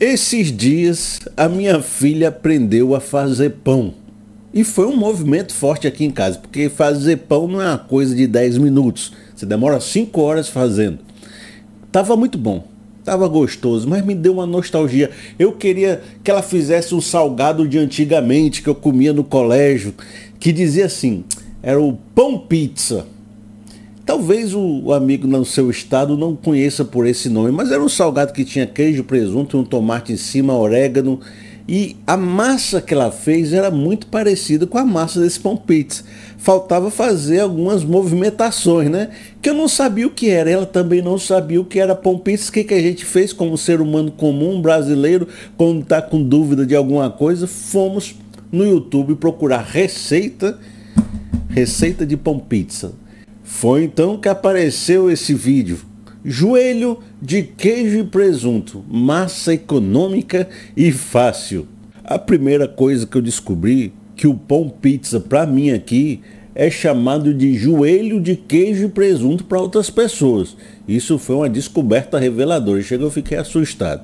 Esses dias a minha filha aprendeu a fazer pão. E foi um movimento forte aqui em casa, porque fazer pão não é uma coisa de 10 minutos. Você demora 5 horas fazendo. Tava muito bom, tava gostoso, mas me deu uma nostalgia. Eu queria que ela fizesse um salgado de antigamente, que eu comia no colégio, que dizia assim, era o pão pizza. Talvez o amigo no seu estado não conheça por esse nome, mas era um salgado que tinha queijo, presunto, um tomate em cima, orégano. E a massa que ela fez era muito parecida com a massa desse pão pizza. Faltava fazer algumas movimentações, né? Que eu não sabia o que era, ela também não sabia o que era pão pizza. O que a gente fez como ser humano comum, brasileiro, quando está com dúvida de alguma coisa? Fomos no YouTube procurar receita de pão pizza. Foi então que apareceu esse vídeo. Joelho de queijo e presunto, massa econômica e fácil. A primeira coisa que eu descobri que o pão pizza para mim aqui é chamado de joelho de queijo e presunto para outras pessoas. Isso foi uma descoberta reveladora. Chegou, eu fiquei assustado.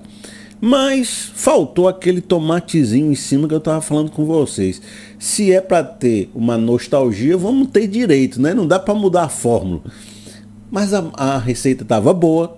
Mas faltou aquele tomatezinho em cima que eu estava falando com vocês. Se é para ter uma nostalgia, vamos ter direito, né? Não dá para mudar a fórmula. Mas a receita estava boa,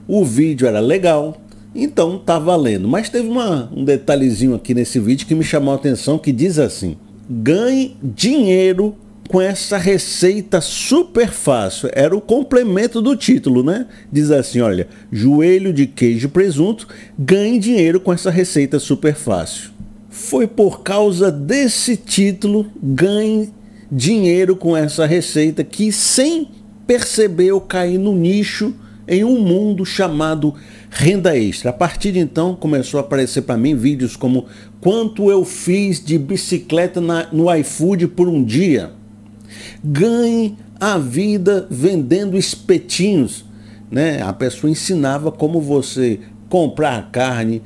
o vídeo era legal, então tá valendo. Mas teve um detalhezinho aqui nesse vídeo que me chamou a atenção, que diz assim: ganhe dinheiro com essa receita super fácil. Era o complemento do título, né? Diz assim, olha, joelho de queijo e presunto, ganhe dinheiro com essa receita super fácil. Foi por causa desse título, ganhe dinheiro com essa receita, que sem perceber eu caí no nicho em um mundo chamado renda extra. A partir de então começou a aparecer para mim vídeos como quanto eu fiz de bicicleta no iFood por um dia. Ganhe a vida vendendo espetinhos, né? A pessoa ensinava como você comprar a carne,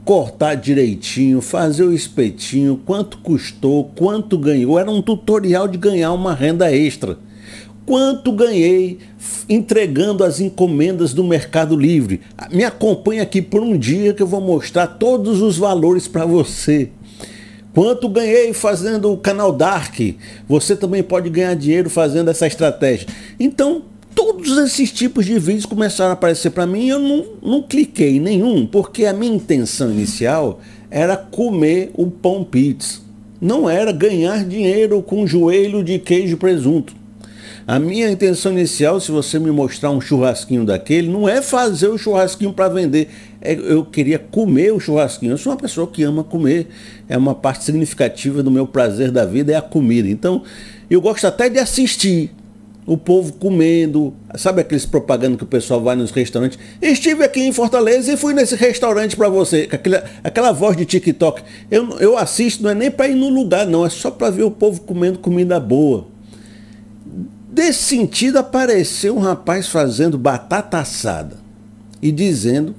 cortar direitinho, fazer o espetinho, quanto custou, quanto ganhou. Era um tutorial de ganhar uma renda extra. Quanto ganhei entregando as encomendas do Mercado Livre. Me acompanhe aqui por um dia que eu vou mostrar todos os valores para você. Quanto ganhei fazendo o canal Dark. Você também pode ganhar dinheiro fazendo essa estratégia. Então, todos esses tipos de vídeos começaram a aparecer para mim e eu não cliquei em nenhum, porque a minha intenção inicial era comer o pão pizza. Não era ganhar dinheiro com joelho de queijo e presunto. A minha intenção inicial, se você me mostrar um churrasquinho daquele, não é fazer o churrasquinho para vender. Eu queria comer o churrasquinho. Eu sou uma pessoa que ama comer. É uma parte significativa do meu prazer da vida, é a comida. Então, eu gosto até de assistir o povo comendo. Sabe aqueles propagandas que o pessoal vai nos restaurantes? Estive aqui em Fortaleza e fui nesse restaurante para você. Aquela voz de TikTok. Eu assisto, não é nem para ir no lugar, não. É só para ver o povo comendo comida boa. Desse sentido, apareceu um rapaz fazendo batata assada e dizendo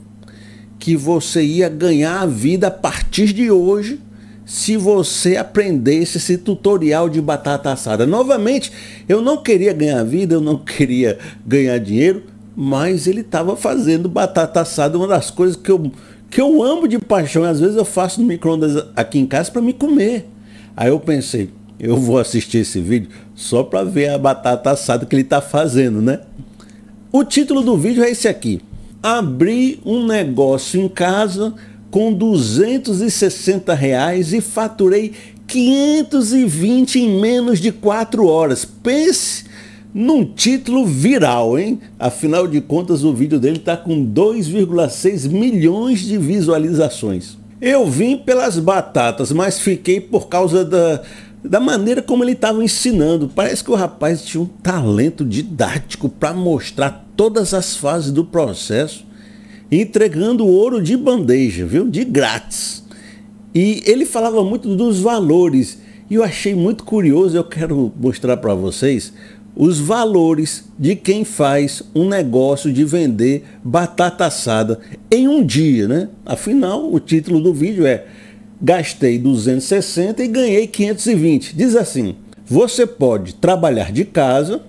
que você ia ganhar a vida a partir de hoje se você aprendesse esse tutorial de batata assada. Novamente, eu não queria ganhar vida, eu não queria ganhar dinheiro, mas ele estava fazendo batata assada, uma das coisas que eu amo de paixão. Às vezes eu faço no micro-ondas aqui em casa para me comer. Aí eu pensei, eu vou assistir esse vídeo só para ver a batata assada que ele está fazendo, né? O título do vídeo é esse aqui: abri um negócio em casa com R$260 e faturei 520 em menos de 4 horas. Pense num título viral, hein? Afinal de contas, o vídeo dele está com 2,6 milhões de visualizações. Eu vim pelas batatas, mas fiquei por causa da maneira como ele estava ensinando. Parece que o rapaz tinha um talento didático para mostrar todas as fases do processo, entregando ouro de bandeja, viu? De grátis. E ele falava muito dos valores, e eu achei muito curioso. Eu quero mostrar para vocês os valores de quem faz um negócio de vender batata assada em um dia, né? Afinal, o título do vídeo é gastei 260 e ganhei 520. Diz assim: você pode trabalhar de casa,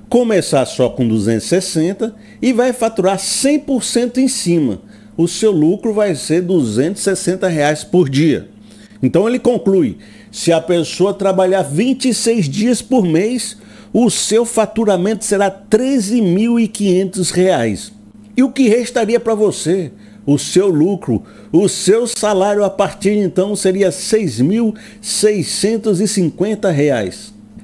começar só com 260 e vai faturar 100% em cima. o seu lucro vai ser R$ 260 por dia. Então ele conclui, se a pessoa trabalhar 26 dias por mês, o seu faturamento será R$ 13.500. E o que restaria para você? O seu lucro, o seu salário a partir de então seria R$ 6.650. R$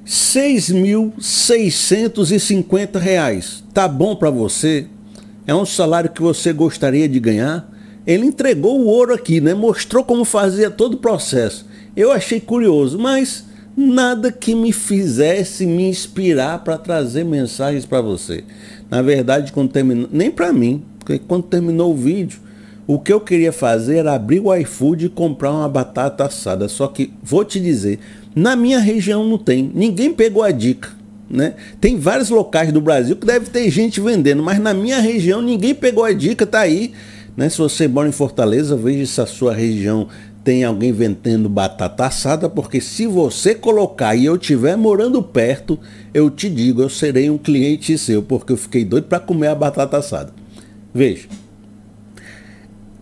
6.650. Tá bom para você? É um salário que você gostaria de ganhar? Ele entregou o ouro aqui, né? Mostrou como fazia todo o processo. Eu achei curioso, mas nada que me fizesse me inspirar para trazer mensagens para você. Na verdade, quando terminou, nem para mim, porque quando terminou o vídeo, o que eu queria fazer era abrir o iFood e comprar uma batata assada. Só que, vou te dizer, na minha região não tem. Ninguém pegou a dica, né? Tem vários locais do Brasil que deve ter gente vendendo, mas na minha região ninguém pegou a dica, tá aí, né? Se você mora em Fortaleza, veja se a sua região tem alguém vendendo batata assada, porque se você colocar e eu estiver morando perto, eu te digo, eu serei um cliente seu, porque eu fiquei doido para comer a batata assada. Veja.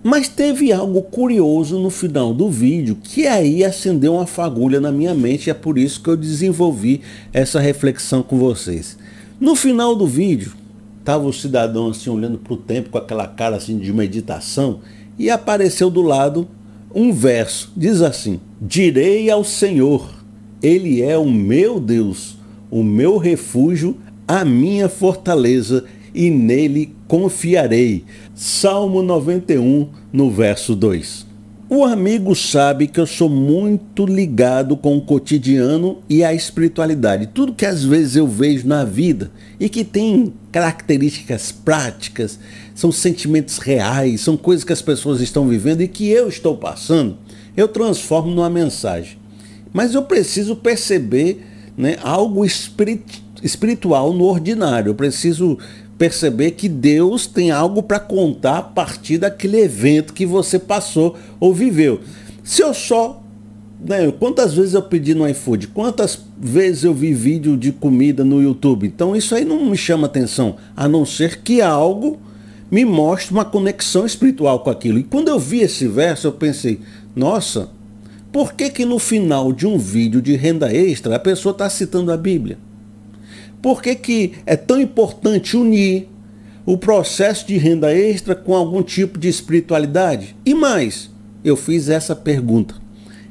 Mas teve algo curioso no final do vídeo que aí acendeu uma fagulha na minha mente, e é por isso que eu desenvolvi essa reflexão com vocês. No final do vídeo, estava o cidadão assim olhando para o tempo com aquela cara assim de meditação, e apareceu do lado um verso, diz assim: direi ao Senhor, Ele é o meu Deus, o meu refúgio, a minha fortaleza, e nele confiarei. Salmo 91, no verso 2. O amigo sabe que eu sou muito ligado com o cotidiano e a espiritualidade. Tudo que às vezes eu vejo na vida e que tem características práticas, são sentimentos reais, são coisas que as pessoas estão vivendo e que eu estou passando, eu transformo numa mensagem. Mas eu preciso perceber, né, algo espiritual no ordinário. Eu preciso perceber que Deus tem algo para contar a partir daquele evento que você passou ou viveu. Se eu só, né, quantas vezes eu pedi no iFood, quantas vezes eu vi vídeo de comida no YouTube, então isso aí não me chama atenção, a não ser que algo me mostre uma conexão espiritual com aquilo. E quando eu vi esse verso, eu pensei, nossa, por que que no final de um vídeo de renda extra a pessoa está citando a Bíblia? Por que que é tão importante unir o processo de renda extra com algum tipo de espiritualidade? E mais, eu fiz essa pergunta.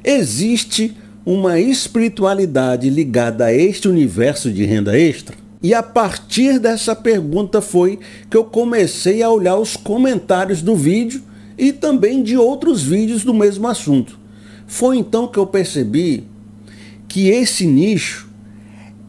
Existe uma espiritualidade ligada a este universo de renda extra? E a partir dessa pergunta foi que eu comecei a olhar os comentários do vídeo e também de outros vídeos do mesmo assunto. Foi então que eu percebi que esse nicho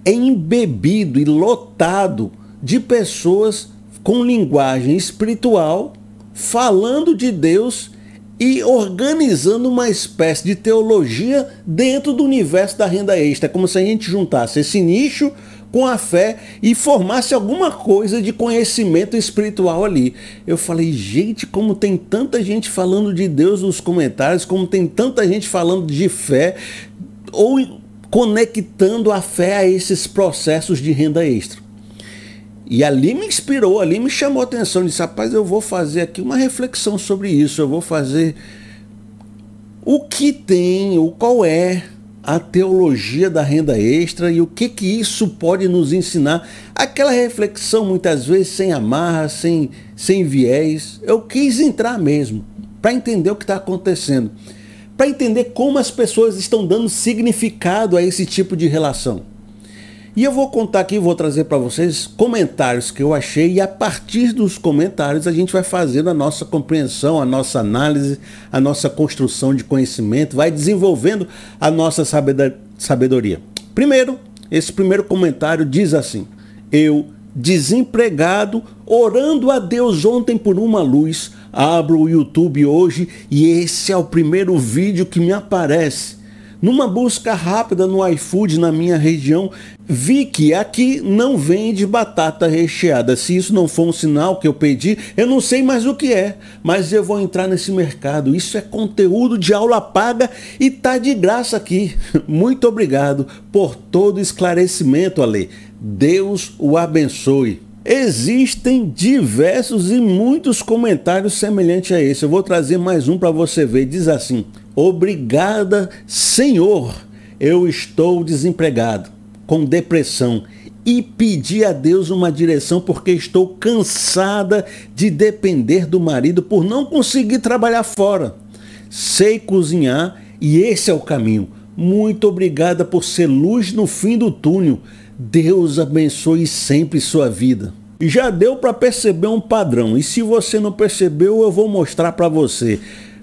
é embebido e lotado de pessoas com linguagem espiritual, falando de Deus e organizando uma espécie de teologia dentro do universo da renda extra. É como se a gente juntasse esse nicho com a fé e formasse alguma coisa de conhecimento espiritual ali. Eu falei, gente, como tem tanta gente falando de Deus nos comentários, como tem tanta gente falando de fé, ou conectando a fé a esses processos de renda extra. E ali me inspirou, ali me chamou a atenção, disse, rapaz, eu vou fazer aqui uma reflexão sobre isso, eu vou fazer o que tem, qual é a teologia da renda extra e o que que isso pode nos ensinar. Aquela reflexão muitas vezes sem amarra, sem viés. Eu quis entrar mesmo para entender o que está acontecendo, para entender como as pessoas estão dando significado a esse tipo de relação. E eu vou contar aqui, vou trazer para vocês comentários que eu achei, e a partir dos comentários a gente vai fazendo a nossa compreensão, a nossa análise, a nossa construção de conhecimento, vai desenvolvendo a nossa sabedoria. Primeiro, esse primeiro comentário diz assim: eu, desempregado, orando a Deus ontem por uma luz, abro o YouTube hoje e esse é o primeiro vídeo que me aparece. Numa busca rápida no iFood na minha região, vi que aqui não vende batata recheada. Se isso não for um sinal que eu pedi, eu não sei mais o que é, mas eu vou entrar nesse mercado. Isso é conteúdo de aula paga e tá de graça aqui. Muito obrigado por todo o esclarecimento, Ale. Deus o abençoe. Existem diversos e muitos comentários semelhantes a esse. Eu vou trazer mais um para você ver. Diz assim: obrigada, Senhor, eu estou desempregado, com depressão, e pedi a Deus uma direção porque estou cansada de depender do marido por não conseguir trabalhar fora. Sei cozinhar e esse é o caminho. Muito obrigada por ser luz no fim do túnel. Deus abençoe sempre sua vida. Já deu para perceber um padrão, e se você não percebeu, eu vou mostrar para você.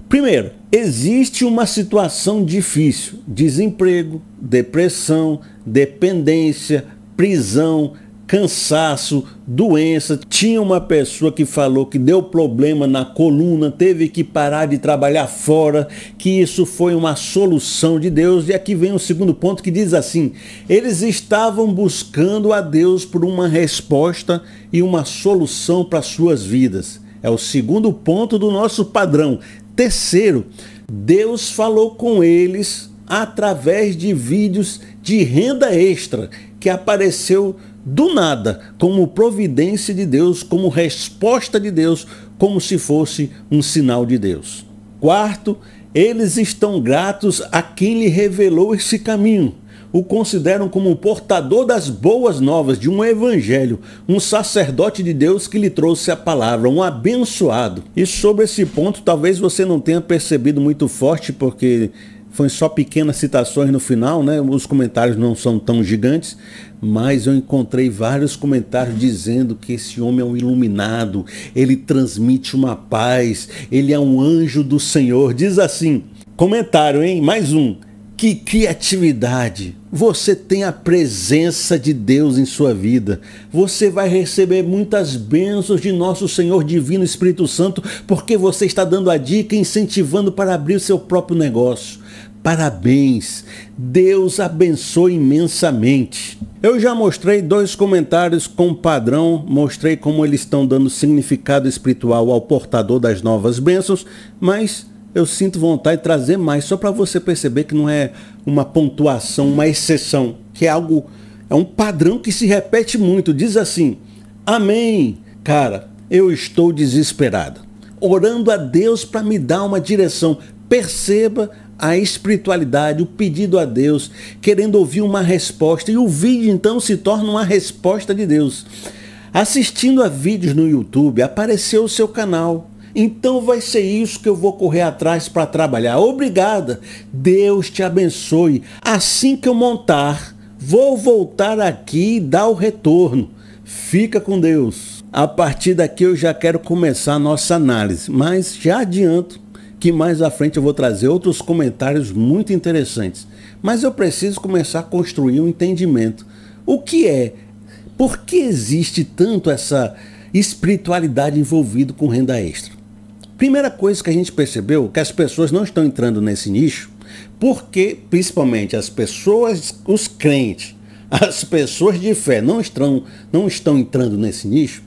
Primeiro, existe uma situação difícil: desemprego, depressão, dependência, prisão, cansaço, doença. Tinha uma pessoa que falou que deu problema na coluna, teve que parar de trabalhar fora, que isso foi uma solução de Deus. E aqui vem o segundo ponto que diz assim: eles estavam buscando a Deus por uma resposta e uma solução para suas vidas. É o segundo ponto do nosso padrão. Terceiro, Deus falou com eles através de vídeos de renda extra que apareceu do nada, como providência de Deus, como resposta de Deus, como se fosse um sinal de Deus. Quarto, eles estão gratos a quem lhe revelou esse caminho. O consideram como um portador das boas novas de um evangelho, um sacerdote de Deus que lhe trouxe a palavra, um abençoado. E sobre esse ponto, talvez você não tenha percebido muito forte, porque foi só pequenas citações no final, né? Os comentários não são tão gigantes, mas eu encontrei vários comentários dizendo que esse homem é um iluminado, ele transmite uma paz, ele é um anjo do Senhor. Diz assim, comentário, hein? Mais um. Que criatividade! Você tem a presença de Deus em sua vida. Você vai receber muitas bênçãos de nosso Senhor Divino Espírito Santo, porque você está dando a dica e incentivando para abrir o seu próprio negócio. Parabéns! Deus abençoe imensamente. Eu já mostrei 2 comentários com padrão, mostrei como eles estão dando significado espiritual ao portador das novas bênçãos, mas eu sinto vontade de trazer mais, só para você perceber que não é uma pontuação, uma exceção, que é algo, é um padrão que se repete muito. Diz assim: amém, cara, eu estou desesperado, orando a Deus para me dar uma direção. Perceba a espiritualidade, o pedido a Deus, querendo ouvir uma resposta, e o vídeo então se torna uma resposta de Deus. Assistindo a vídeos no YouTube, apareceu o seu canal. Então vai ser isso que eu vou correr atrás para trabalhar. Obrigada. Deus te abençoe. Assim que eu montar, vou voltar aqui e dar o retorno. Fica com Deus. A partir daqui eu já quero começar a nossa análise, mas já adianto que mais à frente eu vou trazer outros comentários muito interessantes. Mas eu preciso começar a construir um entendimento. O que é? Por que existe tanto essa espiritualidade envolvida com renda extra? Primeira coisa que a gente percebeu, que as pessoas não estão entrando nesse nicho, porque principalmente as pessoas, os crentes, as pessoas de fé não estão entrando nesse nicho,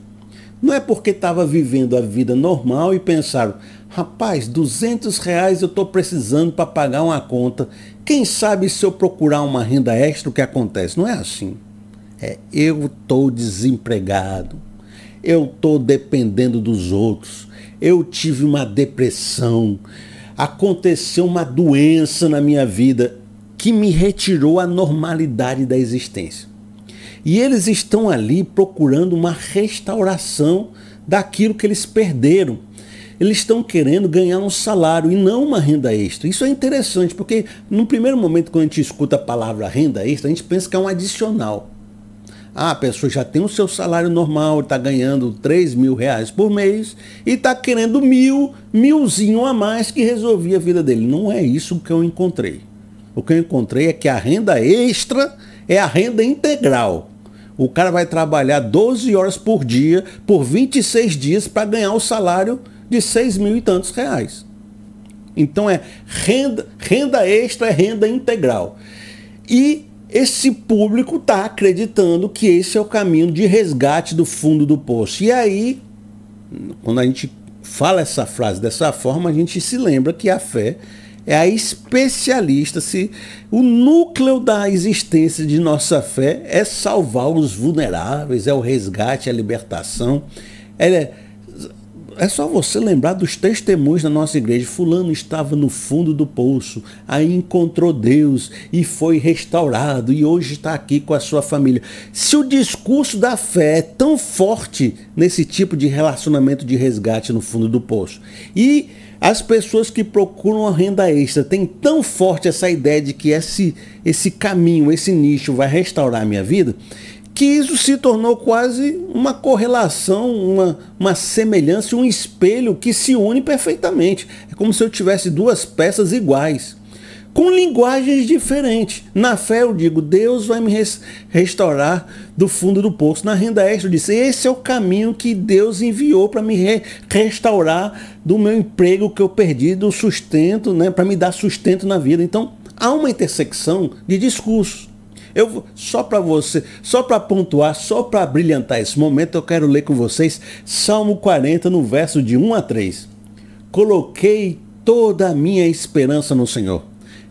não é porque estava vivendo a vida normal e pensaram: rapaz, R$200 eu estou precisando para pagar uma conta, quem sabe se eu procurar uma renda extra o que acontece? Não é assim. Eu estou desempregado, eu estou dependendo dos outros, eu tive uma depressão, aconteceu uma doença na minha vida que me retirou a normalidade da existência. E eles estão ali procurando uma restauração daquilo que eles perderam. Eles estão querendo ganhar um salário e não uma renda extra. Isso é interessante, porque no primeiro momento, quando a gente escuta a palavra renda extra, a gente pensa que é um adicional. A pessoa já tem o seu salário normal, está ganhando R$3.000 por mês e está querendo milzinho a mais que resolvia a vida dele. Não é isso que eu encontrei. O que eu encontrei é que a renda extra é a renda integral. O cara vai trabalhar 12 horas por dia, por 26 dias, para ganhar o salário de 6.000 e tantos reais. Então renda extra é renda integral. E esse público está acreditando que esse é o caminho de resgate do fundo do poço. E aí, quando a gente fala essa frase dessa forma, a gente se lembra que a fé é a especialista. Se o núcleo da existência de nossa fé é salvar os vulneráveis, é o resgate, é a libertação. É só você lembrar dos testemunhos da nossa igreja. Fulano estava no fundo do poço, aí encontrou Deus e foi restaurado e hoje está aqui com a sua família. Se o discurso da fé é tão forte nesse tipo de relacionamento de resgate no fundo do poço, e as pessoas que procuram a renda extra têm tão forte essa ideia de que esse caminho, esse nicho vai restaurar a minha vida, que isso se tornou quase uma correlação, uma semelhança, um espelho que se une perfeitamente. É como se eu tivesse duas peças iguais, com linguagens diferentes. Na fé eu digo, Deus vai me restaurar do fundo do poço. Na renda extra eu disse, esse é o caminho que Deus enviou para me restaurar do meu emprego que eu perdi, do sustento, né, para me dar sustento na vida. Então há uma intersecção de discursos. Só para pontuar, só para brilhantar esse momento, eu quero ler com vocês Salmo 40, no verso de 1 a 3. Coloquei toda a minha esperança no Senhor.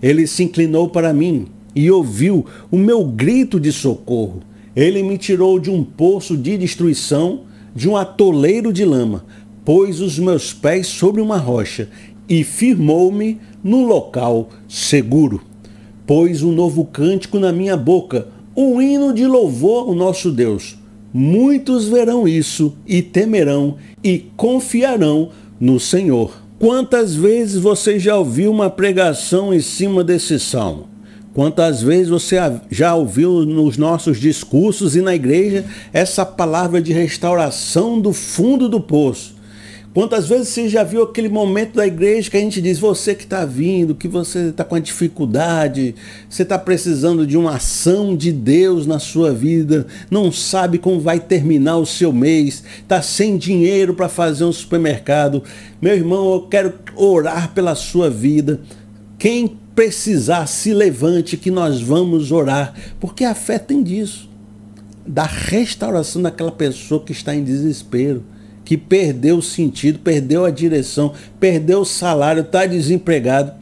Ele se inclinou para mim e ouviu o meu grito de socorro. Ele me tirou de um poço de destruição, de um atoleiro de lama, pôs os meus pés sobre uma rocha e firmou-me num local seguro. Pôs um novo cântico na minha boca, um hino de louvor ao nosso Deus. Muitos verão isso e temerão e confiarão no Senhor. Quantas vezes você já ouviu uma pregação em cima desse salmo? Quantas vezes você já ouviu nos nossos discursos e na igreja essa palavra de restauração do fundo do poço? Quantas vezes você já viu aquele momento da igreja que a gente diz, você que está vindo, que você está com a dificuldade, você está precisando de uma ação de Deus na sua vida, não sabe como vai terminar o seu mês, está sem dinheiro para fazer um supermercado. Meu irmão, eu quero orar pela sua vida. Quem precisar, se levante que nós vamos orar, porque a fé tem disso, da restauração daquela pessoa que está em desespero, que perdeu o sentido, perdeu a direção, perdeu o salário, está desempregado.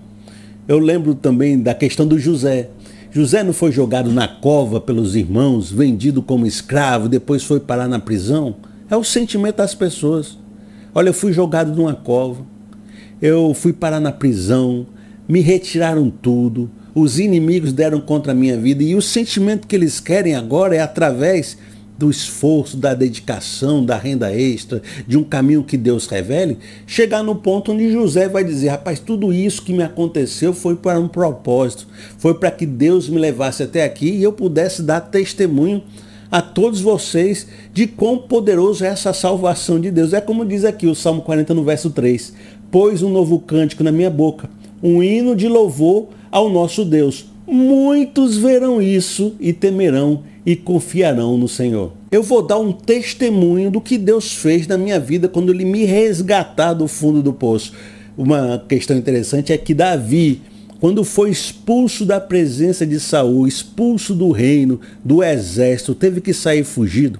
Eu lembro também da questão do José. José não foi jogado na cova pelos irmãos, vendido como escravo, depois foi parar na prisão? É o sentimento das pessoas. Olha, eu fui jogado numa cova, eu fui parar na prisão, me retiraram tudo, os inimigos deram contra a minha vida, e o sentimento que eles querem agora é através do esforço, da dedicação, da renda extra, de um caminho que Deus revele, chegar no ponto onde José vai dizer, rapaz, tudo isso que me aconteceu foi para um propósito, foi para que Deus me levasse até aqui e eu pudesse dar testemunho a todos vocês de quão poderoso é essa salvação de Deus. É como diz aqui o Salmo 40 no verso 3, pôs um novo cântico na minha boca, um hino de louvor ao nosso Deus. Muitos verão isso e temerão e confiarão no Senhor. Eu vou dar um testemunho do que Deus fez na minha vida quando Ele me resgatar do fundo do poço. Uma questão interessante é que Davi, quando foi expulso da presença de Saul, expulso do reino, do exército, teve que sair fugido,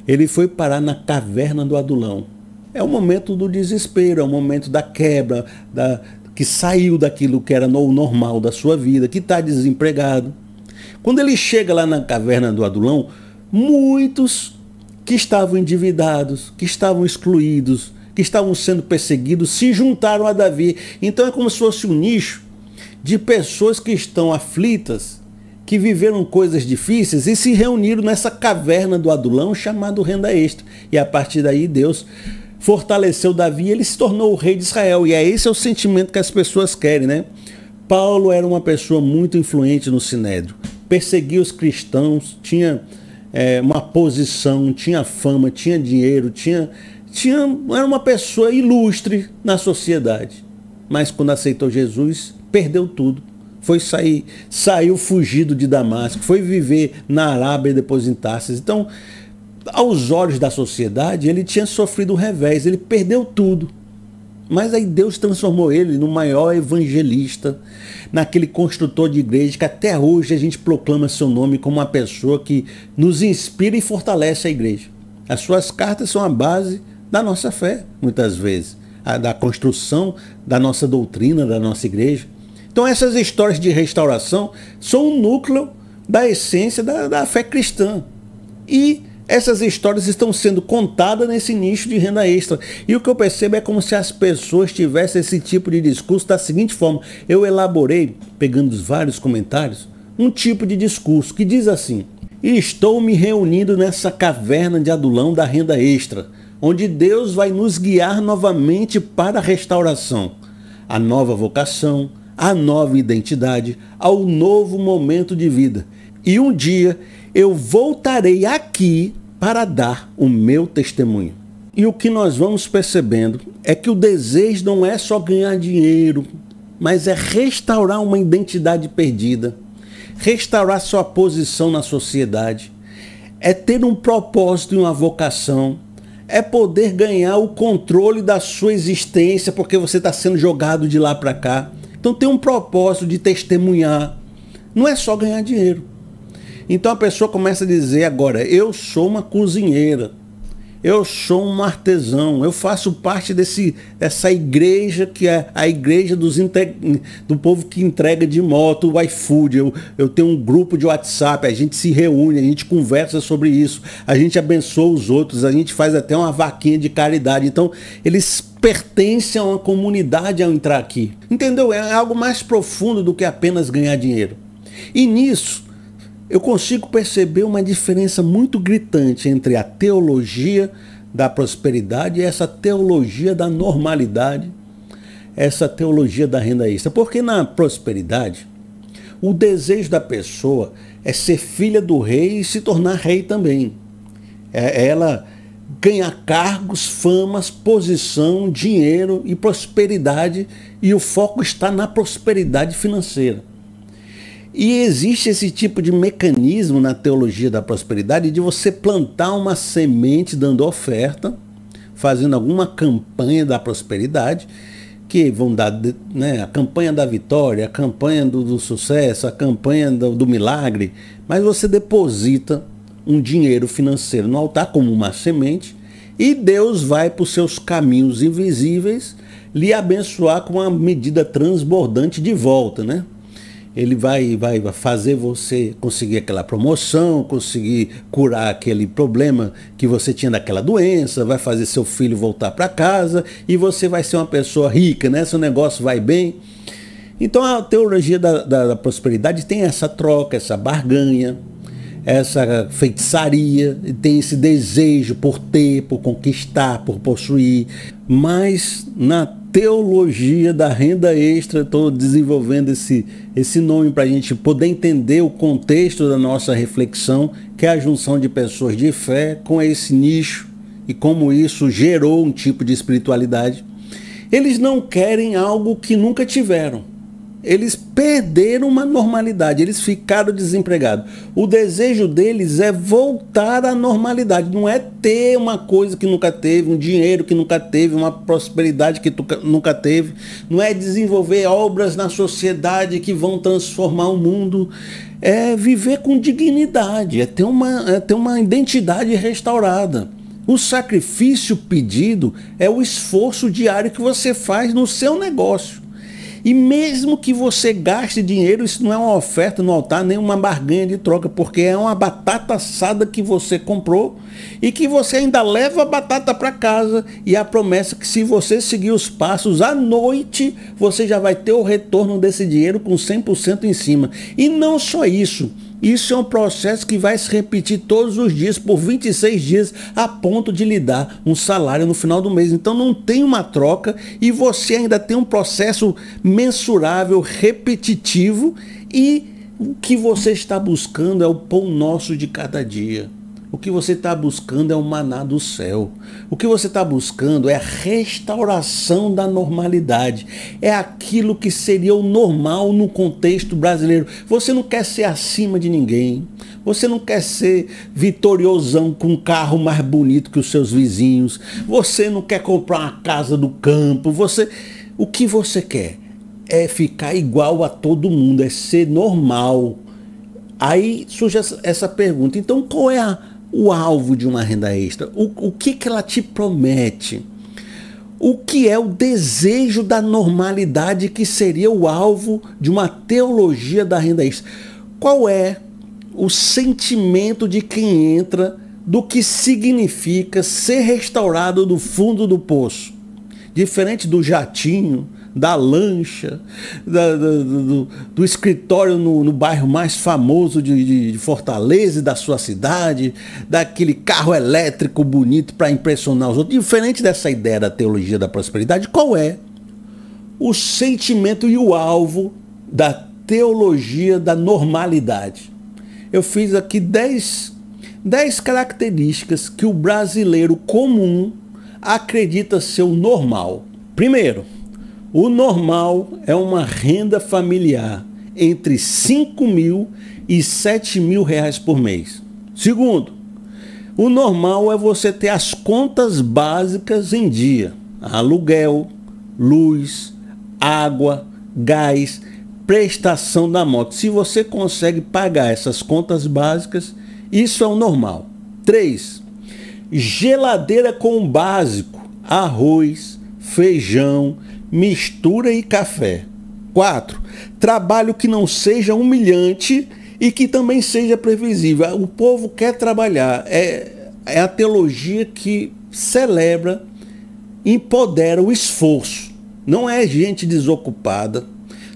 ele foi parar na caverna do Adulão. É o momento do desespero, é o momento da quebra, que saiu daquilo que era o normal da sua vida, que está desempregado. Quando ele chega lá na caverna do Adulão, muitos que estavam endividados, que estavam excluídos, que estavam sendo perseguidos, se juntaram a Davi. Então é como se fosse um nicho de pessoas que estão aflitas, que viveram coisas difíceis e se reuniram nessa caverna do Adulão chamado renda extra. E a partir daí Deus fortaleceu Davi e ele se tornou o rei de Israel. E esse é o sentimento que as pessoas querem, né? Paulo era uma pessoa muito influente no Sinédrio. Perseguia os cristãos, tinha uma posição, tinha fama, tinha dinheiro, era uma pessoa ilustre na sociedade. Mas quando aceitou Jesus, perdeu tudo. Saiu fugido de Damasco, foi viver na Arábia e depois em Tarsis. Então, aos olhos da sociedade, ele tinha sofrido um revés, ele perdeu tudo. Mas aí Deus transformou ele no maior evangelista, naquele construtor de igreja que até hoje a gente proclama seu nome como uma pessoa que nos inspira e fortalece a igreja. As suas cartas são a base da nossa fé, muitas vezes. da construção da nossa doutrina, da nossa igreja. Então essas histórias de restauração são um núcleo da essência da fé cristã. E essas histórias estão sendo contadas nesse nicho de renda extra. E o que eu percebo é como se as pessoas tivessem esse tipo de discurso da seguinte forma. Eu elaborei, pegando os vários comentários, um tipo de discurso que diz assim: e estou me reunindo nessa caverna de adulão da renda extra, onde Deus vai nos guiar novamente para a restauração, a nova vocação, a nova identidade, ao novo momento de vida. E um dia eu voltarei aqui para dar o meu testemunho. E o que nós vamos percebendo é que o desejo não é só ganhar dinheiro, mas é restaurar uma identidade perdida, restaurar sua posição na sociedade, é ter um propósito e uma vocação, é poder ganhar o controle da sua existência, porque você está sendo jogado de lá para cá. Então tem um propósito de testemunhar, não é só ganhar dinheiro. Então a pessoa começa a dizer agora, eu sou uma cozinheira, eu sou um artesão, eu faço parte dessa igreja que é a igreja do povo que entrega de moto o iFood. Eu tenho um grupo de WhatsApp, a gente se reúne, a gente conversa sobre isso, a gente abençoa os outros, a gente faz até uma vaquinha de caridade. Então eles pertencem a uma comunidade ao entrar aqui. Entendeu? É algo mais profundo do que apenas ganhar dinheiro. E nisso eu consigo perceber uma diferença muito gritante entre a teologia da prosperidade e essa teologia da normalidade, essa teologia da renda extra. Porque na prosperidade, o desejo da pessoa é ser filha do rei e se tornar rei também. É ela ganhar cargos, famas, posição, dinheiro e prosperidade, e o foco está na prosperidade financeira. E existe esse tipo de mecanismo na teologia da prosperidade de você plantar uma semente dando oferta, fazendo alguma campanha da prosperidade, que vão dar, né, a campanha da vitória, a campanha do sucesso, a campanha do milagre, mas você deposita um dinheiro financeiro no altar como uma semente e Deus vai para os seus caminhos invisíveis lhe abençoar com uma medida transbordante de volta, né? Ele vai fazer você conseguir aquela promoção, conseguir curar aquele problema que você tinha daquela doença, vai fazer seu filho voltar para casa e você vai ser uma pessoa rica, né? Seu negócio vai bem. Então a teologia da prosperidade tem essa troca, essa barganha, essa feitiçaria, tem esse desejo por ter, por conquistar, por possuir. Mas na teologia da renda extra, estou desenvolvendo esse nome para a gente poder entender o contexto da nossa reflexão, que é a junção de pessoas de fé com esse nicho e como isso gerou um tipo de espiritualidade. Eles não querem algo que nunca tiveram. Eles perderam uma normalidade, eles ficaram desempregados. O desejo deles é voltar à normalidade, não é ter uma coisa que nunca teve, um dinheiro que nunca teve, uma prosperidade que nunca teve, não é desenvolver obras na sociedade que vão transformar o mundo, é viver com dignidade, é ter uma identidade restaurada. O sacrifício pedido é o esforço diário que você faz no seu negócio. E mesmo que você gaste dinheiro, isso não é uma oferta no altar, nem uma barganha de troca, porque é uma batata assada que você comprou e que você ainda leva a batata para casa. E a promessa que se você seguir os passos à noite, você já vai ter o retorno desse dinheiro com 100% em cima. E não só isso. Isso é um processo que vai se repetir todos os dias, por 26 dias, a ponto de lhe dar um salário no final do mês. Então não tem uma troca e você ainda tem um processo mensurável, repetitivo, e o que você está buscando é o pão nosso de cada dia. O que você está buscando é o maná do céu. O que você está buscando é a restauração da normalidade. É aquilo que seria o normal no contexto brasileiro. Você não quer ser acima de ninguém. Você não quer ser vitoriosão com um carro mais bonito que os seus vizinhos. Você não quer comprar uma casa do campo. O que você quer é ficar igual a todo mundo, é ser normal. Aí surge essa pergunta. Então qual é o alvo de uma renda extra? O que ela te promete? o que é o desejo da normalidade, que seria o alvo de uma teologia da renda extra? Qual é o sentimento de quem entra do que significa ser restaurado do fundo do poço? Diferente do jatinho, da lancha, do escritório no bairro mais famoso de Fortaleza e da sua cidade, daquele carro elétrico bonito para impressionar os outros. Diferente dessa ideia da teologia da prosperidade, qual é o sentimento e o alvo da teologia da normalidade? Eu fiz aqui 10 características que o brasileiro comum acredita ser o normal. Primeiro, o normal é uma renda familiar entre 5 mil e 7 mil reais por mês. Segundo, o normal é você ter as contas básicas em dia. Aluguel, luz, água, gás, prestação da moto. Se você consegue pagar essas contas básicas, isso é o normal. 3. Geladeira com o básico: arroz, feijão, mistura e café. 4. Trabalho que não seja humilhante e que também seja previsível. O povo quer trabalhar. É a teologia que celebra, empodera o esforço. Não é gente desocupada,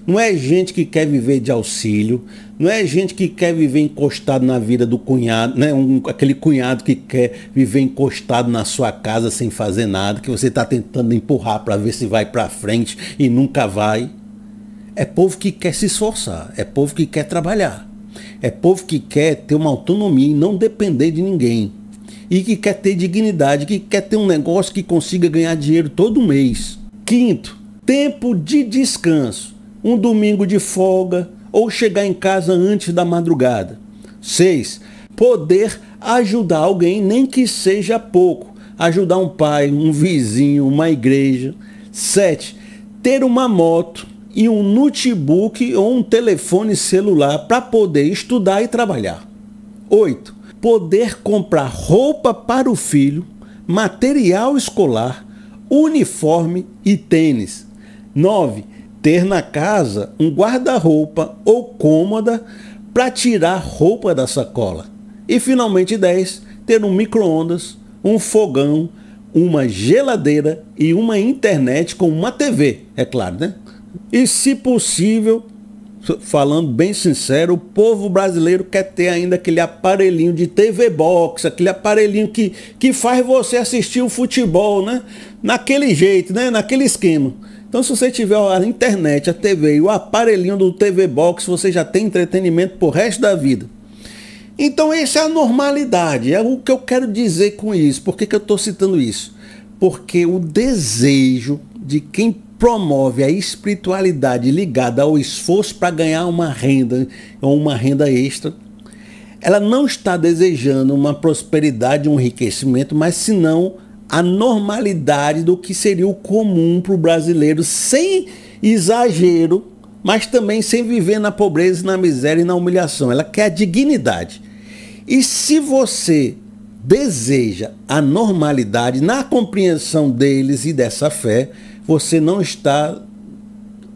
não é gente que quer viver de auxílio, não é gente que quer viver encostado na vida do cunhado, né? Aquele cunhado que quer viver encostado na sua casa sem fazer nada, que você está tentando empurrar para ver se vai para frente e nunca vai. É povo que quer se esforçar, é povo que quer trabalhar, é povo que quer ter uma autonomia e não depender de ninguém, e que quer ter dignidade, que quer ter um negócio que consiga ganhar dinheiro todo mês. 5. Tempo de descanso, um domingo de folga, ou chegar em casa antes da madrugada. 6. Poder ajudar alguém, nem que seja pouco. Ajudar um pai, um vizinho, uma igreja. 7. Ter uma moto e um notebook ou um telefone celular para poder estudar e trabalhar. 8. Poder comprar roupa para o filho, material escolar, uniforme e tênis. 9. Ter na casa um guarda-roupa ou cômoda para tirar roupa da sacola. E finalmente 10, ter um micro-ondas, um fogão, uma geladeira e uma internet com uma TV, é claro, né? E se possível, falando bem sincero, o povo brasileiro quer ter ainda aquele aparelhinho de TV Box, aquele aparelhinho que faz você assistir o futebol, né? Naquele jeito, né? Naquele esquema. Então, se você tiver a internet, a TV e o aparelhinho do TV Box, você já tem entretenimento pro resto da vida. Então, essa é a normalidade. É o que eu quero dizer com isso. Por que eu estou citando isso? Porque o desejo de quem promove a espiritualidade ligada ao esforço para ganhar uma renda ou uma renda extra, ela não está desejando uma prosperidade, um enriquecimento, mas senão a normalidade do que seria o comum para o brasileiro, sem exagero, mas também sem viver na pobreza, na miséria e na humilhação. Ela quer a dignidade. E se você deseja a normalidade na compreensão deles e dessa fé, você não está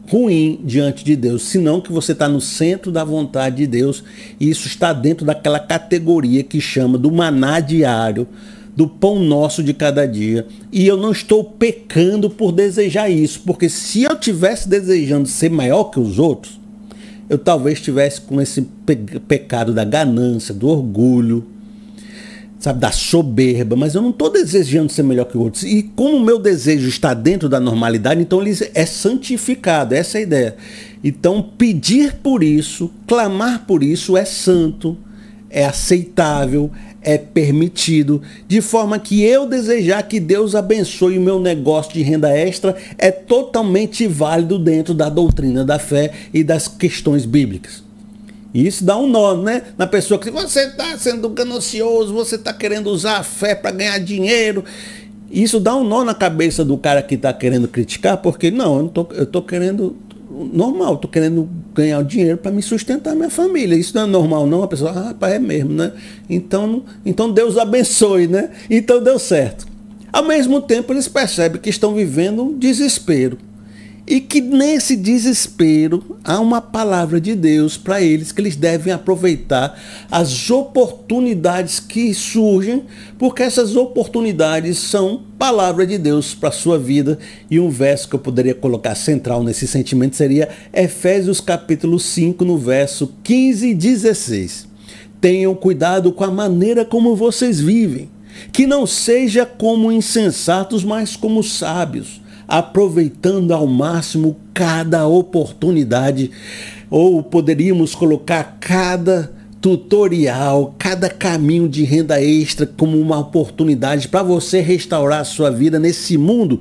ruim diante de Deus, senão que você está no centro da vontade de Deus, e isso está dentro daquela categoria que chama do maná diário, do pão nosso de cada dia. E eu não estou pecando por desejar isso, porque se eu tivesse desejando ser maior que os outros, eu talvez estivesse com esse pecado da ganância, do orgulho, sabe, da soberba, mas eu não estou desejando ser melhor que outros. E como o meu desejo está dentro da normalidade, então ele é santificado, essa é a ideia. Então pedir por isso, clamar por isso é santo, é aceitável, é permitido, de forma que eu desejar que Deus abençoe o meu negócio de renda extra é totalmente válido dentro da doutrina da fé e das questões bíblicas. E isso dá um nó, né? Na pessoa que você está sendo ganancioso, você está querendo usar a fé para ganhar dinheiro. Isso dá um nó na cabeça do cara que está querendo criticar, porque não, eu estou querendo normal, estou querendo ganhar o dinheiro para me sustentar minha família. Isso não é normal, não. A pessoa, rapaz, é mesmo, né? Então Deus abençoe, né? Então deu certo. Ao mesmo tempo, eles percebem que estão vivendo um desespero. E que nesse desespero há uma palavra de Deus para eles, que eles devem aproveitar as oportunidades que surgem, porque essas oportunidades são palavra de Deus para a sua vida. E um verso que eu poderia colocar central nesse sentimento seria Efésios capítulo 5, no verso 15 e 16. Tenham cuidado com a maneira como vocês vivem, que não seja como insensatos, mas como sábios, aproveitando ao máximo cada oportunidade, ou poderíamos colocar cada tutorial, cada caminho de renda extra como uma oportunidade para você restaurar a sua vida nesse mundo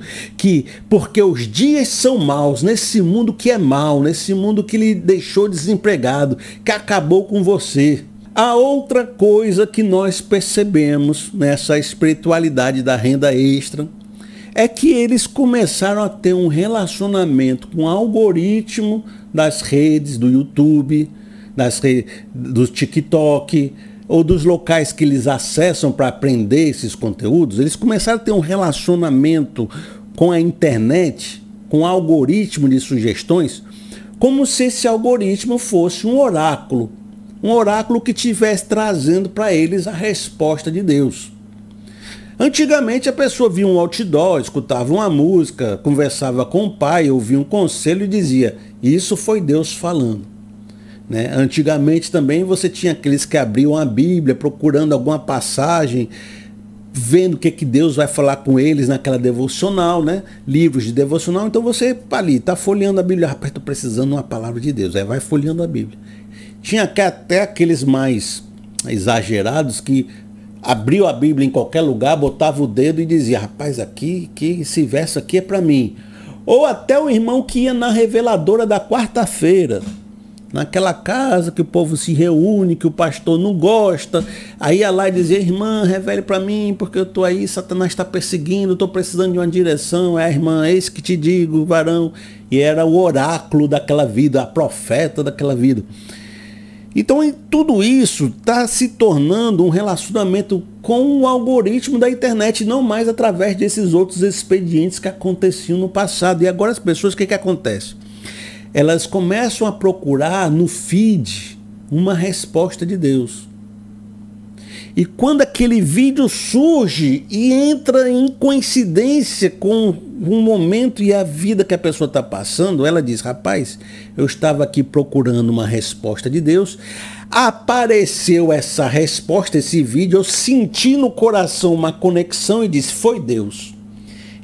porque os dias são maus, nesse mundo que é mau, nesse mundo que lhe deixou desempregado, que acabou com você. A outra coisa que nós percebemos nessa espiritualidade da renda extra é que eles começaram a ter um relacionamento com o algoritmo das redes, do YouTube, do TikTok, ou dos locais que eles acessam para aprender esses conteúdos. Eles começaram a ter um relacionamento com a internet, com o algoritmo de sugestões, como se esse algoritmo fosse um oráculo que estivesse trazendo para eles a resposta de Deus. Antigamente a pessoa via um outdoor, escutava uma música, conversava com o pai, ouvia um conselho e dizia, isso foi Deus falando. Né? Antigamente também você tinha aqueles que abriam a Bíblia, procurando alguma passagem, vendo o que Deus vai falar com eles naquela devocional, né? Livros de devocional. Então você ali está folheando a Bíblia, rapaz, estou precisando de uma palavra de Deus, aí vai folheando a Bíblia. Tinha até aqueles mais exagerados que abriu a Bíblia em qualquer lugar, botava o dedo e dizia, rapaz, esse verso aqui é para mim. Ou até o irmão que ia na reveladora da quarta-feira, naquela casa que o povo se reúne, que o pastor não gosta, aí ia lá e dizia, irmã, revele para mim, porque eu estou aí, Satanás está perseguindo, estou precisando de uma direção, irmã, eis que te digo, varão. E era o oráculo daquela vida, a profeta daquela vida. Então, tudo isso está se tornando um relacionamento com o algoritmo da internet, não mais através desses outros expedientes que aconteciam no passado. E agora as pessoas, o que acontece? Elas começam a procurar no feed uma resposta de Deus. E quando aquele vídeo surge e entra em coincidência com o momento e a vida que a pessoa está passando, ela diz, rapaz, eu estava aqui procurando uma resposta de Deus, apareceu essa resposta, esse vídeo, eu senti no coração uma conexão e disse, foi Deus.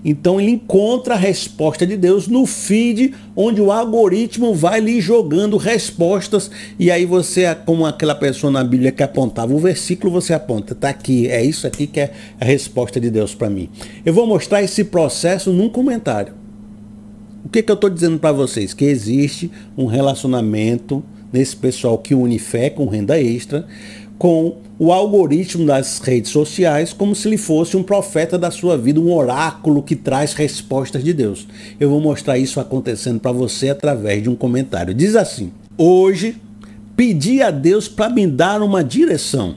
Então ele encontra a resposta de Deus no feed, onde o algoritmo vai lhe jogando respostas, e aí você, como aquela pessoa na Bíblia que apontava o versículo, você aponta, tá aqui, é isso aqui que é a resposta de Deus para mim. Eu vou mostrar esse processo num comentário. O que eu estou dizendo para vocês? Que existe um relacionamento nesse pessoal que une fé com renda extra, com o algoritmo das redes sociais, como se ele fosse um profeta da sua vida, um oráculo que traz respostas de Deus. Eu vou mostrar isso acontecendo para você através de um comentário. Diz assim, hoje pedi a Deus para me dar uma direção.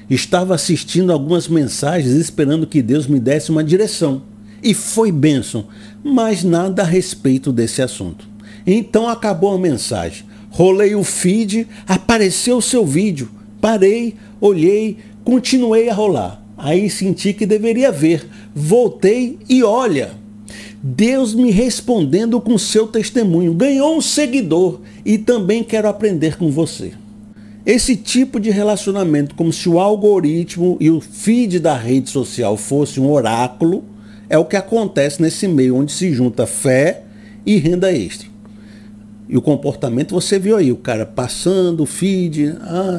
Estava assistindo algumas mensagens esperando que Deus me desse uma direção. E foi bênção, mas nada a respeito desse assunto. Então acabou a mensagem. Rolei o feed, apareceu o seu vídeo. Parei, olhei, continuei a rolar. Aí senti que deveria ver. Voltei e olha, Deus me respondendo com seu testemunho. Ganhou um seguidor e também quero aprender com você. Esse tipo de relacionamento, como se o algoritmo e o feed da rede social fosse um oráculo, é o que acontece nesse meio onde se junta fé e renda extra. E o comportamento, você viu aí, o cara passando o feed,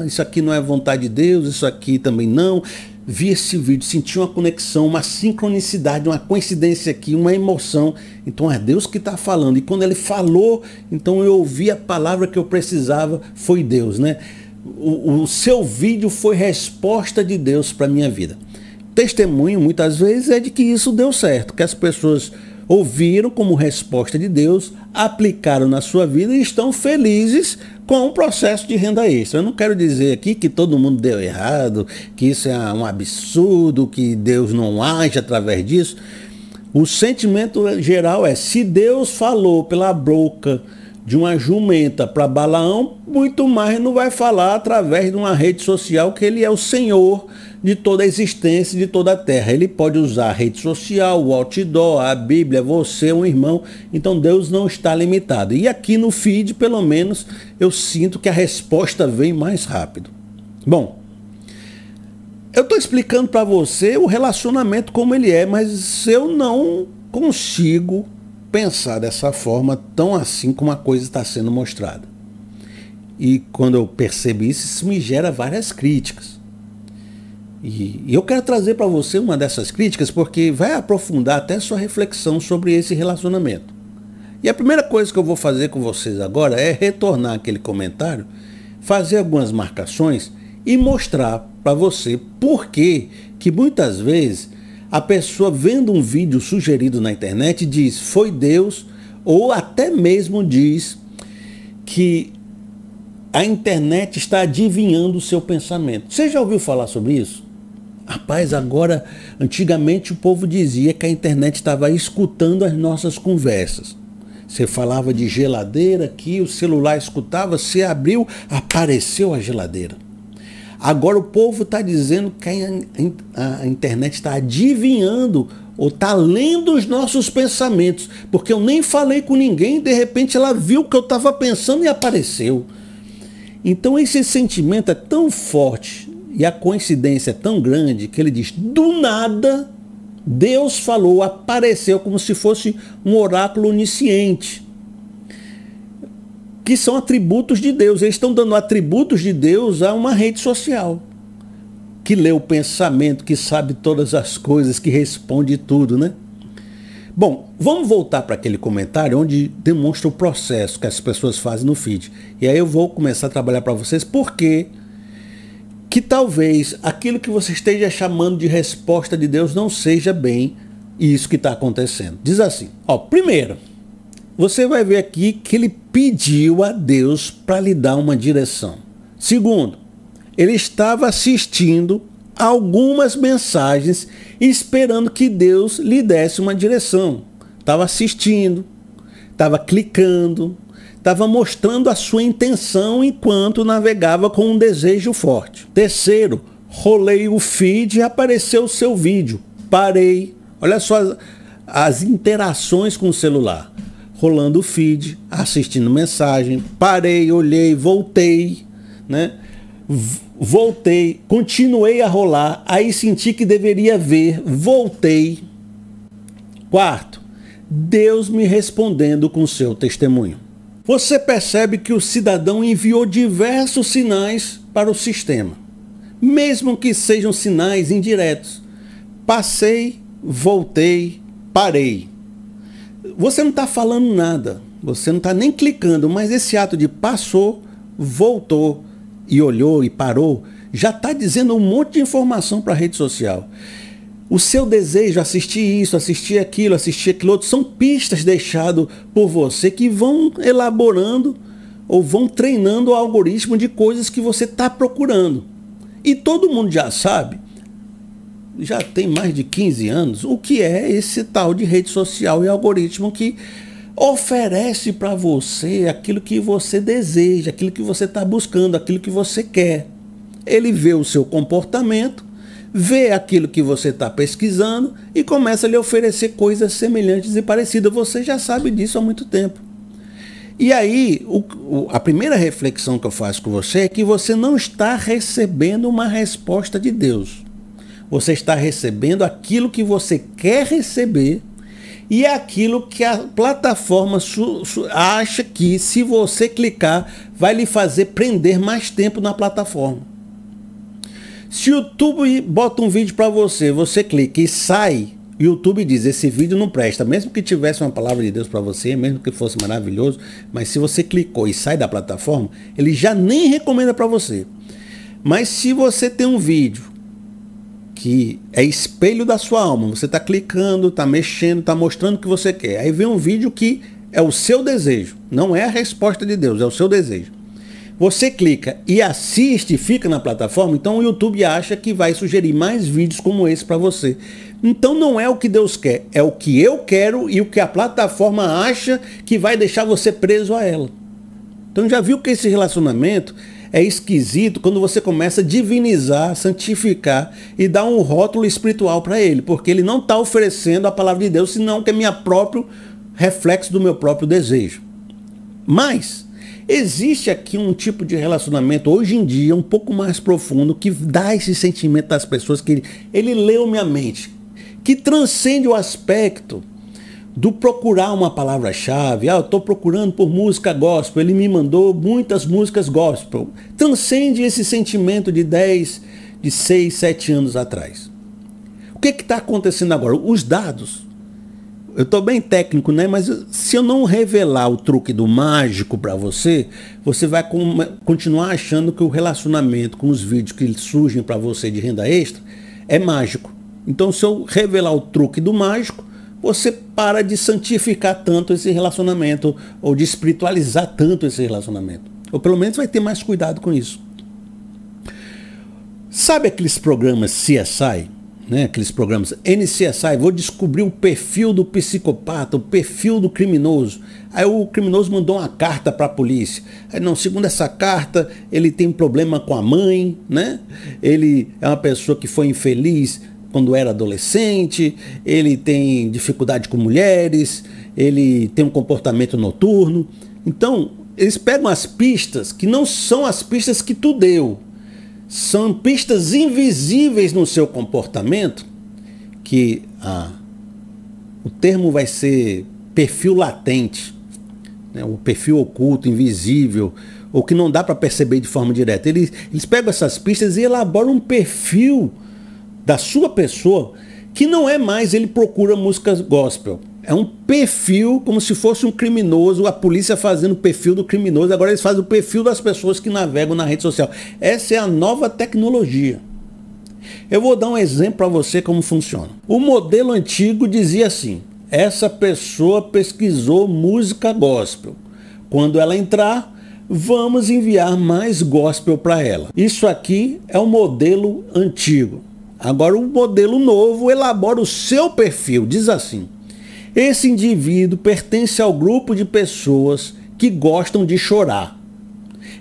isso aqui não é vontade de Deus, isso aqui também não. Vi esse vídeo, senti uma conexão, uma sincronicidade, uma coincidência aqui, uma emoção. Então é Deus que está falando. E quando ele falou, então eu ouvi a palavra que eu precisava, foi Deus, né? O seu vídeo foi resposta de Deus para a minha vida. Testemunho, muitas vezes, é de que isso deu certo, que as pessoas ouviram como resposta de Deus, aplicaram na sua vida e estão felizes com o processo de renda extra. Eu não quero dizer aqui que todo mundo deu errado, que isso é um absurdo, que Deus não age através disso. O sentimento geral é, se Deus falou pela boca de uma jumenta para Balaão, muito mais não vai falar através de uma rede social, que ele é o Senhor de toda a existência, de toda a terra. Ele pode usar a rede social, o outdoor, a Bíblia, você, um irmão. Então Deus não está limitado. E aqui no feed, pelo menos, eu sinto que a resposta vem mais rápido. Bom, eu estou explicando para você o relacionamento como ele é, mas eu não consigo pensar dessa forma tão assim como a coisa está sendo mostrada. E quando eu percebi isso, isso me gera várias críticas. E eu quero trazer para você uma dessas críticas porque vai aprofundar até sua reflexão sobre esse relacionamento. E a primeira coisa que eu vou fazer com vocês agora é retornar aquele comentário, fazer algumas marcações e mostrar para você por que muitas vezes a pessoa vendo um vídeo sugerido na internet diz foi Deus, ou até mesmo diz que a internet está adivinhando o seu pensamento. Você já ouviu falar sobre isso? Rapaz, agora, antigamente o povo dizia que a internet estava escutando as nossas conversas. Você falava de geladeira aqui, o celular escutava, você abriu, apareceu a geladeira. Agora o povo está dizendo que a internet está adivinhando ou está lendo os nossos pensamentos, porque eu nem falei com ninguém, de repente ela viu o que eu estava pensando e apareceu. Então esse sentimento é tão forte e a coincidência é tão grande que ele diz, do nada, Deus falou, apareceu como se fosse um oráculo onisciente, que são atributos de Deus. Eles estão dando atributos de Deus a uma rede social, que lê o pensamento, que sabe todas as coisas, que responde tudo, né? Bom, vamos voltar para aquele comentário onde demonstra o processo que as pessoas fazem no feed. E aí eu vou começar a trabalhar para vocês porque que talvez aquilo que você esteja chamando de resposta de Deus não seja bem isso que está acontecendo. Diz assim, ó, primeiro, você vai ver aqui que ele pediu a Deus para lhe dar uma direção. Segundo, ele estava assistindo algumas mensagens esperando que Deus lhe desse uma direção. Estava assistindo, estava clicando, estava mostrando a sua intenção enquanto navegava com um desejo forte. Terceiro, rolei o feed e apareceu o seu vídeo. Parei, olha só as interações com o celular. Rolando o feed, assistindo mensagem, parei, olhei, voltei, né? Voltei, continuei a rolar, aí senti que deveria ver, voltei. Quarto, Deus me respondendo com seu testemunho. Você percebe que o cidadão enviou diversos sinais para o sistema, mesmo que sejam sinais indiretos. Passei, voltei, parei. Você não está falando nada, você não está nem clicando, mas esse ato de passou, voltou e olhou e parou, já está dizendo um monte de informação para a rede social. O seu desejo, assistir isso, assistir aquilo outro, são pistas deixadas por você que vão elaborando ou vão treinando o algoritmo de coisas que você está procurando. E todo mundo já sabe, já tem mais de 15 anos, o que é esse tal de rede social e algoritmo que oferece para você aquilo que você deseja, aquilo que você está buscando, aquilo que você quer. Ele vê o seu comportamento, vê aquilo que você está pesquisando e começa a lhe oferecer coisas semelhantes e parecidas. Você já sabe disso há muito tempo. E aí, a primeira reflexão que eu faço com você é que você não está recebendo uma resposta de Deus. Você está recebendo aquilo que você quer receber e é aquilo que a plataforma acha que, se você clicar, vai lhe fazer prender mais tempo na plataforma. Se o YouTube bota um vídeo para você, você clica e sai, o YouTube diz, esse vídeo não presta, mesmo que tivesse uma palavra de Deus para você, mesmo que fosse maravilhoso, mas se você clicou e sai da plataforma, ele já nem recomenda para você. Mas se você tem um vídeo que é espelho da sua alma, você está clicando, está mexendo, está mostrando o que você quer, aí vem um vídeo que é o seu desejo, não é a resposta de Deus, é o seu desejo. você clica e assiste, fica na plataforma, então o YouTube acha que vai sugerir mais vídeos como esse para você. Então não é o que Deus quer, é o que eu quero e o que a plataforma acha que vai deixar você preso a ela. Então já viu que esse relacionamento é esquisito quando você começa a divinizar, santificar e dar um rótulo espiritual para ele, porque ele não está oferecendo a palavra de Deus, senão que é minha próprio reflexo do meu próprio desejo. Mas existe aqui um tipo de relacionamento hoje em dia um pouco mais profundo que dá esse sentimento das pessoas que ele leu minha mente, que transcende o aspecto do procurar uma palavra-chave. Eu estou procurando por música gospel, ele me mandou muitas músicas gospel. Transcende esse sentimento de 6, 7 anos atrás. O que está acontecendo agora? Os dados. Eu estou bem técnico, né? Mas se eu não revelar o truque do mágico para você, você vai continuar achando que o relacionamento com os vídeos que surgem para você de renda extra é mágico. Então, se eu revelar o truque do mágico, você para de santificar tanto esse relacionamento, ou de espiritualizar tanto esse relacionamento. Ou pelo menos vai ter mais cuidado com isso. Sabe aqueles programas CSI? Né? Aqueles programas NCSI, vou descobrir o perfil do psicopata, o perfil do criminoso. Aí o criminoso mandou uma carta para a polícia. Aí, não, segundo essa carta, ele tem problema com a mãe, né? Ele é uma pessoa que foi infeliz quando era adolescente, ele tem dificuldade com mulheres, ele tem um comportamento noturno. Então, eles pegam as pistas que não são as pistas que tu deu, são pistas invisíveis no seu comportamento, que o termo vai ser perfil latente, né? O perfil oculto, invisível, ou que não dá para perceber de forma direta. Eles pegam essas pistas e elaboram um perfil da sua pessoa, que não é mais ele procura músicas gospel. É um perfil como se fosse um criminoso, a polícia fazendo o perfil do criminoso, agora eles fazem o perfil das pessoas que navegam na rede social. Essa é a nova tecnologia. Eu vou dar um exemplo para você como funciona. O modelo antigo dizia assim: essa pessoa pesquisou música gospel. Quando ela entrar, vamos enviar mais gospel para ela. Isso aqui é o modelo antigo. Agora o modelo novo elabora o seu perfil, diz assim: esse indivíduo pertence ao grupo de pessoas que gostam de chorar.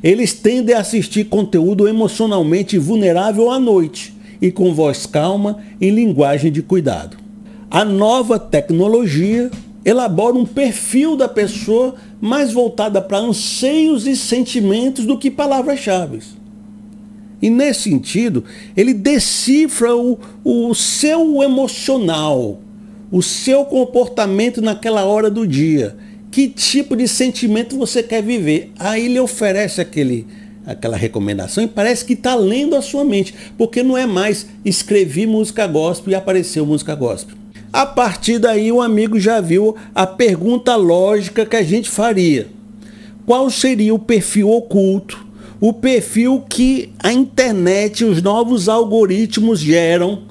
Eles tendem a assistir conteúdo emocionalmente vulnerável à noite e com voz calma em linguagem de cuidado. A nova tecnologia elabora um perfil da pessoa mais voltada para anseios e sentimentos do que palavras-chave. E nesse sentido, ele decifra o seu emocional, o seu comportamento naquela hora do dia. Que tipo de sentimento você quer viver? Aí ele oferece aquela recomendação e parece que está lendo a sua mente, porque não é mais escrevi música gospel e apareceu música gospel. A partir daí o amigo já viu a pergunta lógica que a gente faria. Qual seria o perfil oculto? O perfil que a internet, os novos algoritmos geram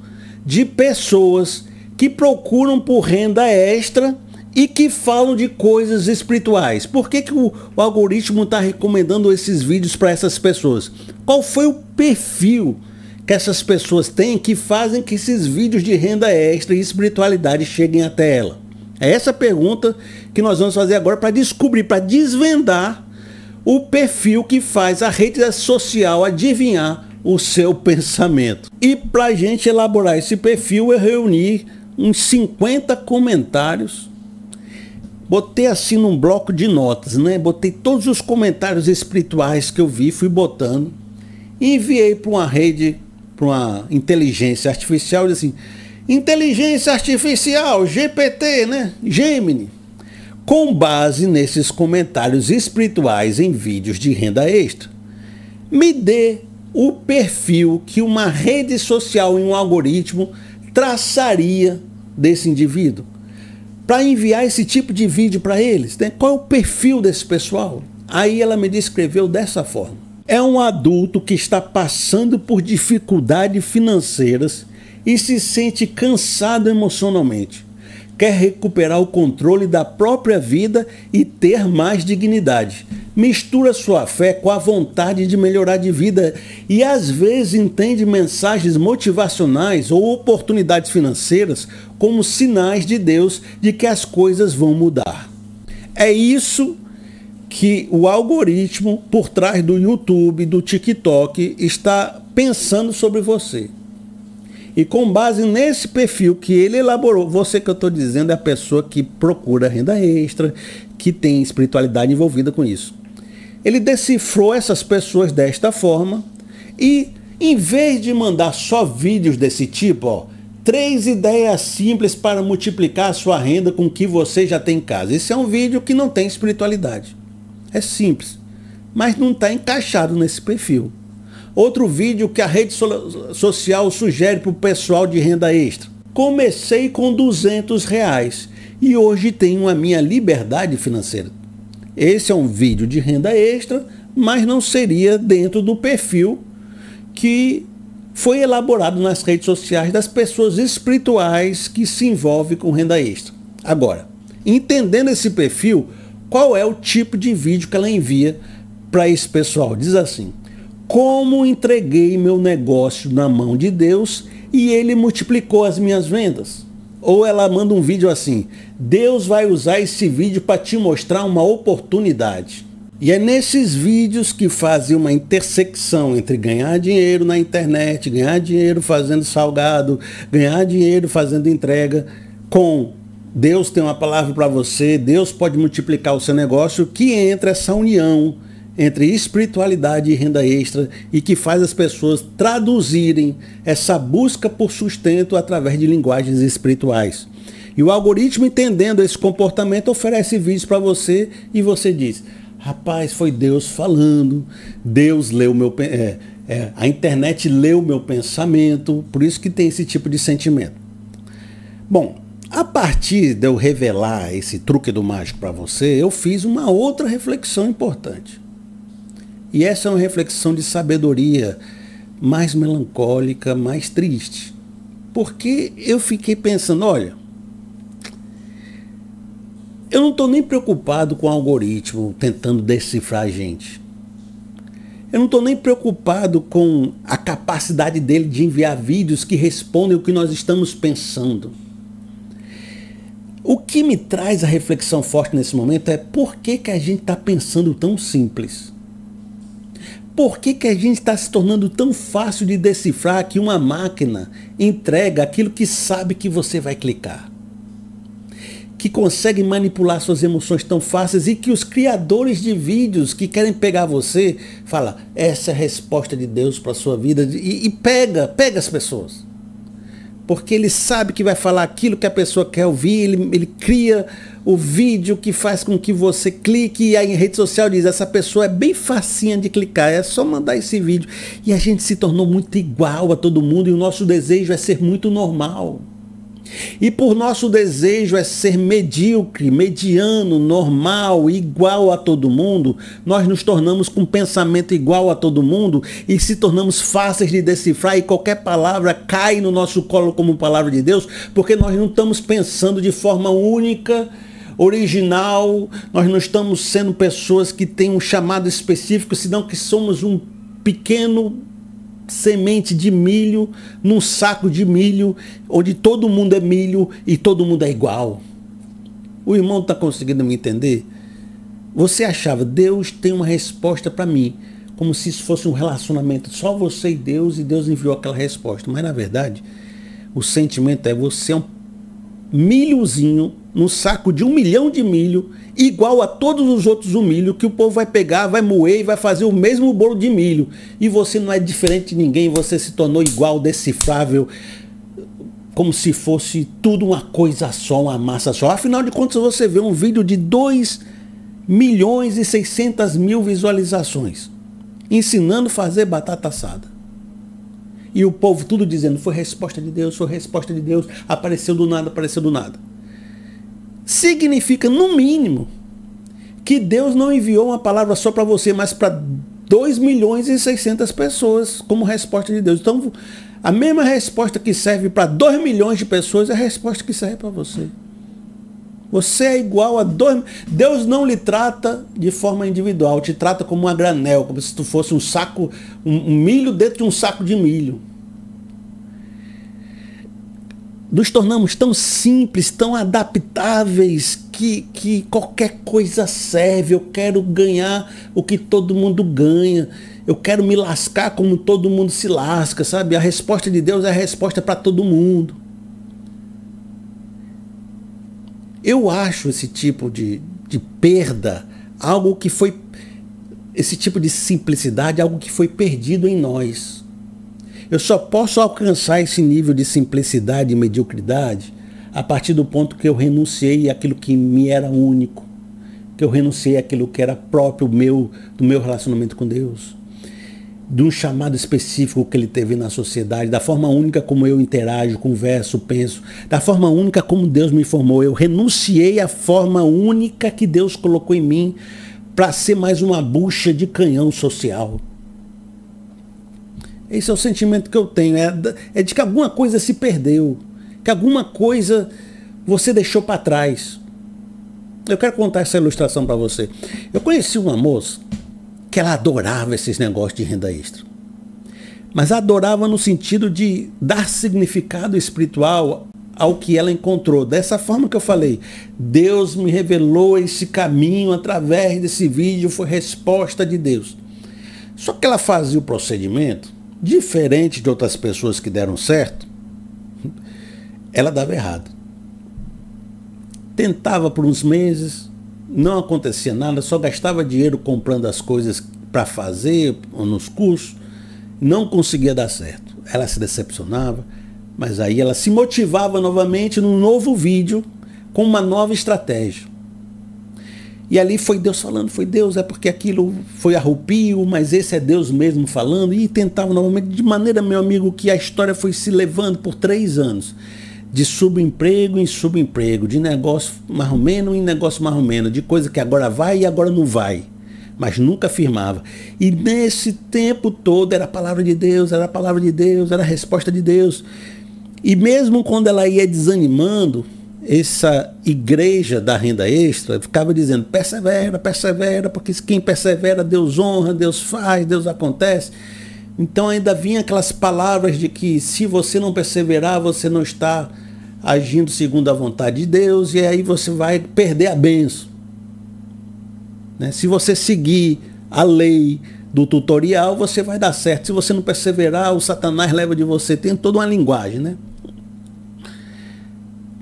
de pessoas que procuram por renda extra e que falam de coisas espirituais. Por que o algoritmo está recomendando esses vídeos para essas pessoas? Qual foi o perfil que essas pessoas têm que fazem que esses vídeos de renda extra e espiritualidade cheguem até ela? É essa pergunta que nós vamos fazer agora para descobrir, para desvendar o perfil que faz a rede social adivinhar o seu pensamento. E para a gente elaborar esse perfil, eu reuni uns 50 comentários, botei assim num bloco de notas, né? Botei todos os comentários espirituais que eu vi, fui botando, e enviei para uma rede, para uma inteligência artificial, e assim: inteligência artificial, GPT, né? Gemini. Com base nesses comentários espirituais em vídeos de renda extra, me dê o perfil que uma rede social e um algoritmo traçaria desse indivíduo para enviar esse tipo de vídeo para eles, né? Qual é o perfil desse pessoal? Aí ela me descreveu dessa forma: é um adulto que está passando por dificuldades financeiras e se sente cansado emocionalmente. quer recuperar o controle da própria vida e ter mais dignidade. Mistura sua fé com a vontade de melhorar de vida e às vezes entende mensagens motivacionais ou oportunidades financeiras como sinais de Deus de que as coisas vão mudar. É isso que o algoritmo por trás do YouTube, do TikTok, está pensando sobre você. E com base nesse perfil que ele elaborou, você que eu estou dizendo é a pessoa que procura renda extra, que tem espiritualidade envolvida com isso. Ele decifrou essas pessoas desta forma e, em vez de mandar só vídeos desse tipo, 3 ideias simples para multiplicar a sua renda com o que você já tem em casa. Esse é um vídeo que não tem espiritualidade. É simples, mas não está encaixado nesse perfil. Outro vídeo que a rede social sugere para o pessoal de renda extra. Comecei com R$200 e hoje tenho a minha liberdade financeira. Esse é um vídeo de renda extra, mas não seria dentro do perfil que foi elaborado nas redes sociais das pessoas espirituais que se envolvem com renda extra. Agora, entendendo esse perfil, qual é o tipo de vídeo que ela envia para esse pessoal? Diz assim: como entreguei meu negócio na mão de Deus e ele multiplicou as minhas vendas. Ou ela manda um vídeo assim: Deus vai usar esse vídeo para te mostrar uma oportunidade. E é nesses vídeos que fazem uma intersecção entre ganhar dinheiro na internet, ganhar dinheiro fazendo salgado, ganhar dinheiro fazendo entrega, com Deus tem uma palavra para você, Deus pode multiplicar o seu negócio, que entra essa união entre espiritualidade e renda extra e que faz as pessoas traduzirem essa busca por sustento através de linguagens espirituais. E o algoritmo, entendendo esse comportamento, oferece vídeos para você e você diz: rapaz, foi Deus falando, Deus leu meu a internet leu meu pensamento, por isso que tem esse tipo de sentimento. Bom, a partir de eu revelar esse truque do mágico para você, eu fiz uma outra reflexão importante. E essa é uma reflexão de sabedoria, mais melancólica, mais triste. Porque eu fiquei pensando, olha, eu não estou nem preocupado com o algoritmo tentando decifrar a gente. Eu não estou nem preocupado com a capacidade dele de enviar vídeos que respondem o que nós estamos pensando. O que me traz a reflexão forte nesse momento é por que a gente está pensando tão simples? Por que a gente está se tornando tão fácil de decifrar que uma máquina entrega aquilo que sabe que você vai clicar? Que consegue manipular suas emoções tão fáceis e que os criadores de vídeos que querem pegar você falam: essa é a resposta de Deus para a sua vida, e pega as pessoas. Porque ele sabe que vai falar aquilo que a pessoa quer ouvir, ele cria o vídeo que faz com que você clique e aí em rede social diz: essa pessoa é bem facinha de clicar, é só mandar esse vídeo. E a gente se tornou muito igual a todo mundo e o nosso desejo é ser muito normal. E por nosso desejo é ser medíocre, mediano, normal, igual a todo mundo, nós nos tornamos com pensamento igual a todo mundo e se tornamos fáceis de decifrar e qualquer palavra cai no nosso colo como palavra de Deus, porque nós não estamos pensando de forma única, original, nós não estamos sendo pessoas que têm um chamado específico, senão que somos um pequeno semente de milho num saco de milho, onde todo mundo é milho e todo mundo é igual. O irmão está conseguindo me entender? Você achava, Deus tem uma resposta para mim, como se isso fosse um relacionamento, só você e Deus enviou aquela resposta. Mas na verdade, o sentimento é: você é um milhozinho num saco de 1 milhão de milho, igual a todos os outros o milho, que o povo vai pegar, vai moer e vai fazer o mesmo bolo de milho. E você não é diferente de ninguém, você se tornou igual, decifrável, como se fosse tudo uma coisa só, uma massa só. Afinal de contas, você vê um vídeo de 2.600.000 visualizações, ensinando a fazer batata assada. E o povo tudo dizendo: foi resposta de Deus, apareceu do nada, apareceu do nada. Significa, no mínimo, que Deus não enviou uma palavra só para você, mas para 2.600.000 pessoas como resposta de Deus. Então, a mesma resposta que serve para 2 milhões de pessoas é a resposta que serve para você. Você é igual a dois. Deus não lhe trata de forma individual, te trata como uma granel, como se tu fosse um saco, um milho dentro de um saco de milho. Nos tornamos tão simples, tão adaptáveis, que qualquer coisa serve. Eu quero ganhar o que todo mundo ganha. Eu quero me lascar como todo mundo se lasca, sabe? A resposta de Deus é a resposta para todo mundo. Eu acho esse tipo de perda algo que foi... Esse tipo de simplicidade, algo que foi perdido em nós. Eu só posso alcançar esse nível de simplicidade e mediocridade a partir do ponto que eu renunciei àquilo que me era único, que eu renunciei àquilo que era próprio do meu relacionamento com Deus, de um chamado específico que ele teve na sociedade, da forma única como eu interajo, converso, penso, da forma única como Deus me formou. Eu renunciei à forma única que Deus colocou em mim para ser mais uma bucha de canhão social. Esse é o sentimento que eu tenho, é de que alguma coisa se perdeu, que alguma coisa você deixou para trás. Eu quero contar essa ilustração para você. Eu conheci uma moça que ela adorava esses negócios de renda extra, mas adorava no sentido de dar significado espiritual ao que ela encontrou. Dessa forma que eu falei, Deus me revelou esse caminho através desse vídeo, foi resposta de Deus. Só que ela fazia o procedimento diferente de outras pessoas que deram certo, ela dava errado. Tentava por uns meses, não acontecia nada, só gastava dinheiro comprando as coisas para fazer ou nos cursos, não conseguia dar certo. Ela se decepcionava, mas aí ela se motivava novamente num novo vídeo com uma nova estratégia. E ali foi Deus falando, foi Deus, é porque aquilo foi arrupio, mas esse é Deus mesmo falando. E tentava novamente, de maneira, meu amigo, que a história foi se levando por 3 anos. De subemprego em subemprego, de negócio mais ou menos em negócio mais ou menos, de coisa que agora vai e agora não vai. Mas nunca firmava. E nesse tempo todo era a palavra de Deus, era a palavra de Deus, era a resposta de Deus. E mesmo quando ela ia desanimando, essa igreja da renda extra ficava dizendo, persevera, persevera, porque quem persevera, Deus honra, Deus faz, Deus acontece. Então ainda vinha aquelas palavras de que se você não perseverar, você não está agindo segundo a vontade de Deus, e aí você vai perder a bênção. Né? Se você seguir a lei do tutorial, você vai dar certo. Se você não perseverar, o Satanás leva de você. Tem toda uma linguagem, né?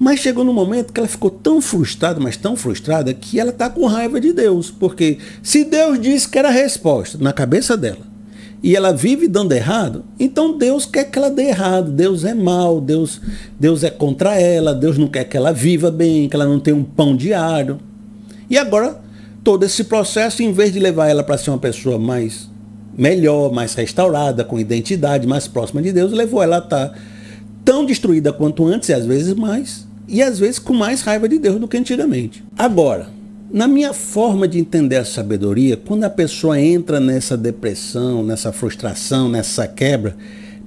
Mas chegou no momento que ela ficou tão frustrada, mas tão frustrada, que ela está com raiva de Deus. Porque se Deus disse que era a resposta na cabeça dela, e ela vive dando errado, então Deus quer que ela dê errado. Deus é mau, Deus é contra ela, Deus não quer que ela viva bem, que ela não tenha um pão diário. E agora, todo esse processo, em vez de levar ela para ser uma pessoa melhor, mais restaurada, com identidade, mais próxima de Deus, levou ela a estar tão destruída quanto antes, e às vezes mais, e às vezes com mais raiva de Deus do que antigamente. Agora, na minha forma de entender a sabedoria, quando a pessoa entra nessa depressão, nessa frustração, nessa quebra,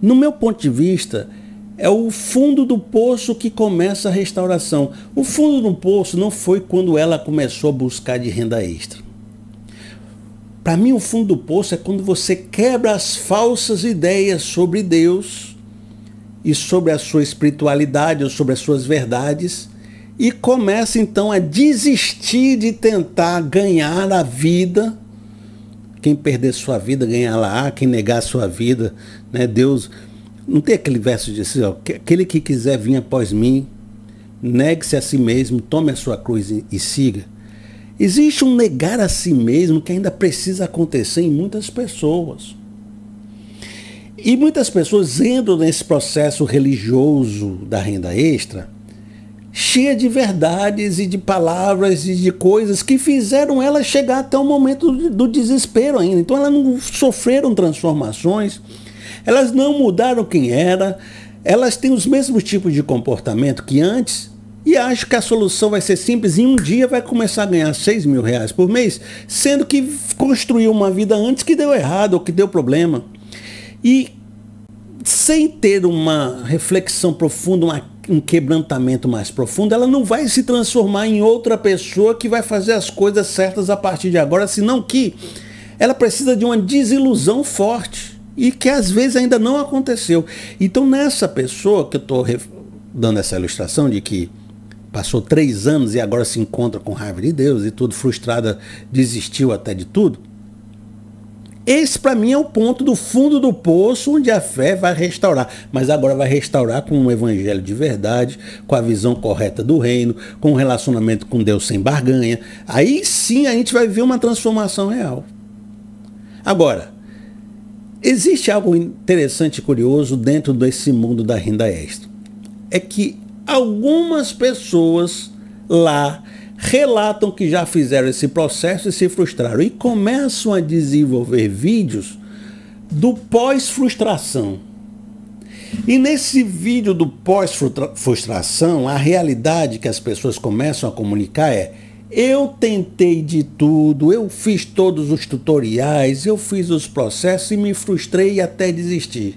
no meu ponto de vista, é o fundo do poço que começa a restauração. O fundo do poço não foi quando ela começou a buscar de renda extra. Para mim, o fundo do poço é quando você quebra as falsas ideias sobre Deus e sobre a sua espiritualidade ou sobre as suas verdades, e começa então a desistir de tentar ganhar a vida. Quem perder sua vida, ganhá-la-á. Quem negar a sua vida, né? Deus, não tem aquele verso de assim, ó, aquele que quiser vir após mim, negue-se a si mesmo, tome a sua cruz e siga. Existe um negar a si mesmo que ainda precisa acontecer em muitas pessoas. E muitas pessoas entram nesse processo religioso da renda extra cheia de verdades e de palavras e de coisas que fizeram elas chegar até o momento do desespero ainda. Então elas não sofreram transformações, elas não mudaram quem era, elas têm os mesmos tipos de comportamento que antes e acham que a solução vai ser simples e um dia vai começar a ganhar 6 mil reais por mês, sendo que construiu uma vida antes que deu errado ou que deu problema. E sem ter uma reflexão profunda, uma um quebrantamento mais profundo, ela não vai se transformar em outra pessoa que vai fazer as coisas certas a partir de agora, senão que ela precisa de uma desilusão forte e que às vezes ainda não aconteceu. Então nessa pessoa que eu estou dando essa ilustração de que passou 3 anos e agora se encontra com raiva de Deus e tudo, frustrada, desistiu até de tudo, esse para mim é o ponto do fundo do poço onde a fé vai restaurar, mas agora vai restaurar com um evangelho de verdade, com a visão correta do reino, com um relacionamento com Deus sem barganha. Aí sim a gente vai ver uma transformação real. Agora, existe algo interessante e curioso dentro desse mundo da renda extra. É que algumas pessoas lá relatam que já fizeram esse processo e se frustraram e começam a desenvolver vídeos do pós-frustração. E nesse vídeo do pós-frustração, a realidade que as pessoas começam a comunicar é: eu tentei de tudo, eu fiz todos os tutoriais, eu fiz os processos e me frustrei até desistir.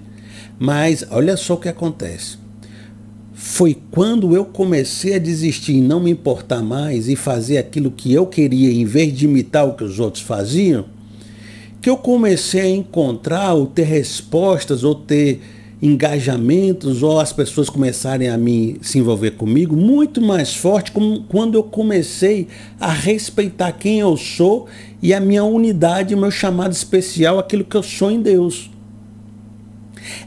Mas olha só o que acontece. Foi quando eu comecei a desistir e não me importar mais e fazer aquilo que eu queria, em vez de imitar o que os outros faziam, que eu comecei a encontrar ou ter respostas ou ter engajamentos, ou as pessoas começarem a se envolver comigo muito mais forte, como quando eu comecei a respeitar quem eu sou e a minha unidade, o meu chamado especial, aquilo que eu sou em Deus.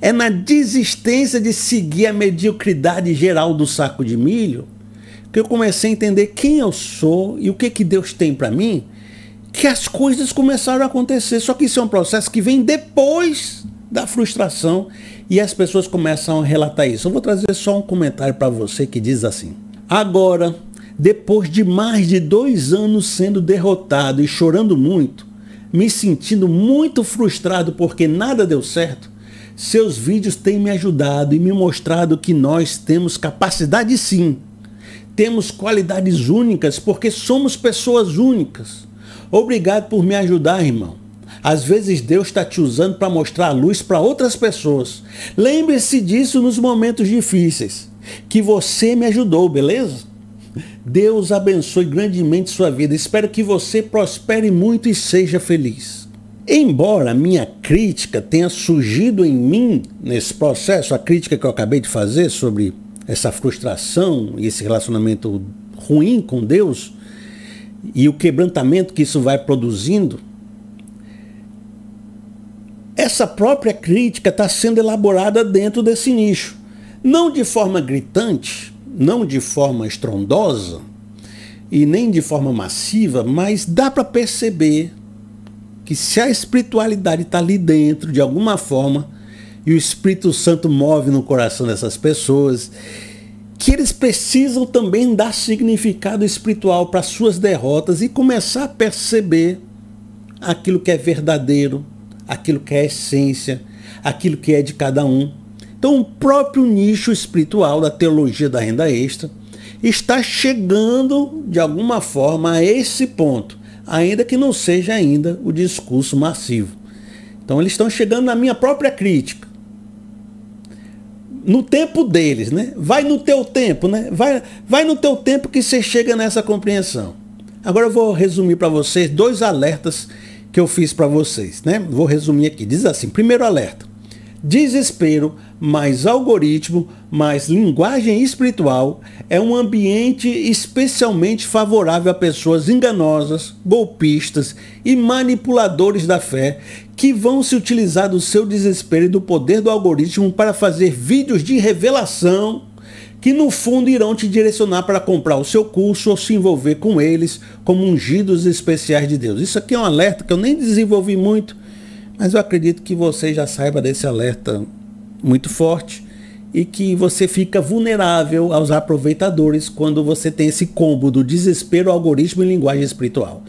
É na desistência de seguir a mediocridade geral do saco de milho que eu comecei a entender quem eu sou e o que Deus tem para mim, que as coisas começaram a acontecer. Só que isso é um processo que vem depois da frustração e as pessoas começam a relatar isso. Eu vou trazer só um comentário para você que diz assim: agora, depois de mais de 2 anos sendo derrotado e chorando muito, me sentindo muito frustrado porque nada deu certo, seus vídeos têm me ajudado e me mostrado que nós temos capacidade sim. Temos qualidades únicas porque somos pessoas únicas. Obrigado por me ajudar, irmão. Às vezes Deus está te usando para mostrar a luz para outras pessoas. Lembre-se disso nos momentos difíceis, que você me ajudou, beleza? Deus abençoe grandemente sua vida. Espero que você prospere muito e seja feliz. Embora a minha crítica tenha surgido em mim nesse processo, a crítica que eu acabei de fazer sobre essa frustração e esse relacionamento ruim com Deus e o quebrantamento que isso vai produzindo, essa própria crítica está sendo elaborada dentro desse nicho. Não de forma gritante, não de forma estrondosa e nem de forma massiva, mas dá para perceber que se a espiritualidade está ali dentro de alguma forma e o Espírito Santo move no coração dessas pessoas, que eles precisam também dar significado espiritual para suas derrotas e começar a perceber aquilo que é verdadeiro, aquilo que é essência, aquilo que é de cada um. Então o próprio nicho espiritual da teologia da renda extra está chegando de alguma forma a esse ponto, ainda que não seja ainda o discurso massivo. Então eles estão chegando na minha própria crítica. No tempo deles, né? Vai no teu tempo, né? Vai no teu tempo que você chega nessa compreensão. Agora eu vou resumir para vocês 2 alertas que eu fiz para vocês, né? Vou resumir aqui. Diz assim: primeiro alerta: desespero mais algoritmo mais linguagem espiritual é um ambiente especialmente favorável a pessoas enganosas, golpistas e manipuladores da fé que vão se utilizar do seu desespero e do poder do algoritmo para fazer vídeos de revelação que no fundo irão te direcionar para comprar o seu curso ou se envolver com eles como ungidos especiais de Deus. Isso aqui é um alerta que eu nem desenvolvi muito, mas eu acredito que você já saiba desse alerta muito forte e que você fica vulnerável aos aproveitadores quando você tem esse combo do desespero, algoritmo e linguagem espiritual.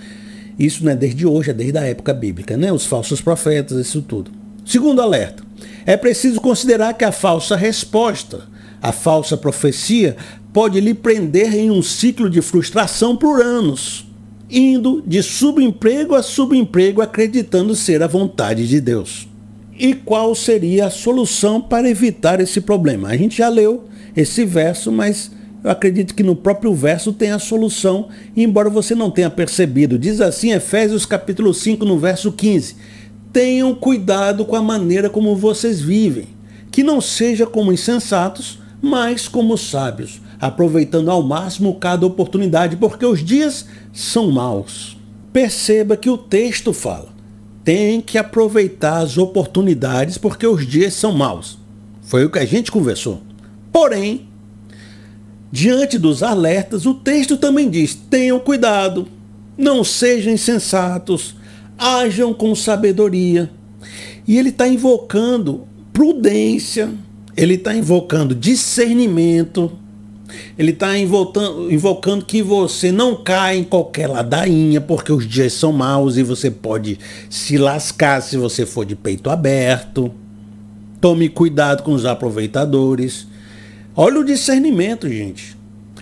Isso não é desde hoje, é desde a época bíblica, né? Os falsos profetas, isso tudo. Segundo alerta: é preciso considerar que a falsa resposta, a falsa profecia, pode lhe prender em um ciclo de frustração por anos, indo de subemprego a subemprego, acreditando ser a vontade de Deus. E qual seria a solução para evitar esse problema? A gente já leu esse verso, mas eu acredito que no próprio verso tem a solução, embora você não tenha percebido. Diz assim, Efésios capítulo 5, no verso 15. Tenham cuidado com a maneira como vocês vivem, que não seja como insensatos, mas como sábios, aproveitando ao máximo cada oportunidade, porque os dias são maus. Perceba que o texto fala, tem que aproveitar as oportunidades porque os dias são maus. Foi o que a gente conversou. Porém, diante dos alertas, o texto também diz, tenham cuidado, não sejam insensatos, ajam com sabedoria. E ele está invocando prudência, ele está invocando discernimento, ele está invocando que você não caia em qualquer ladainha, porque os dias são maus e você pode se lascar se você for de peito aberto. Tome cuidado com os aproveitadores. Olha o discernimento, gente.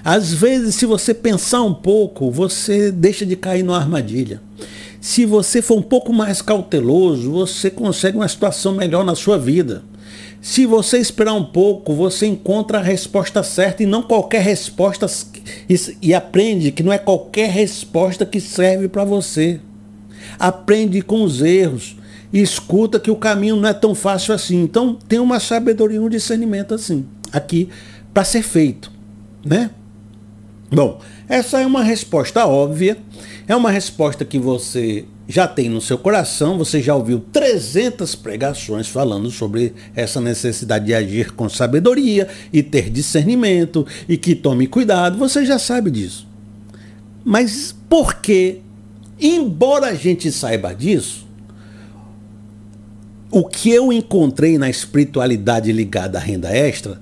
Às vezes, se você pensar um pouco, você deixa de cair numa armadilha. Se você for um pouco mais cauteloso, você consegue uma situação melhor na sua vida. Se você esperar um pouco, você encontra a resposta certa e não qualquer resposta, e aprende que não é qualquer resposta que serve para você. Aprende com os erros e escuta que o caminho não é tão fácil assim. Então tem uma sabedoria, um discernimento assim, aqui para ser feito, né? Bom, essa é uma resposta óbvia, é uma resposta que você já tem no seu coração, você já ouviu 300 pregações falando sobre essa necessidade de agir com sabedoria e ter discernimento e que tome cuidado, você já sabe disso. Mas por que, embora a gente saiba disso, o que eu encontrei na espiritualidade ligada à renda extra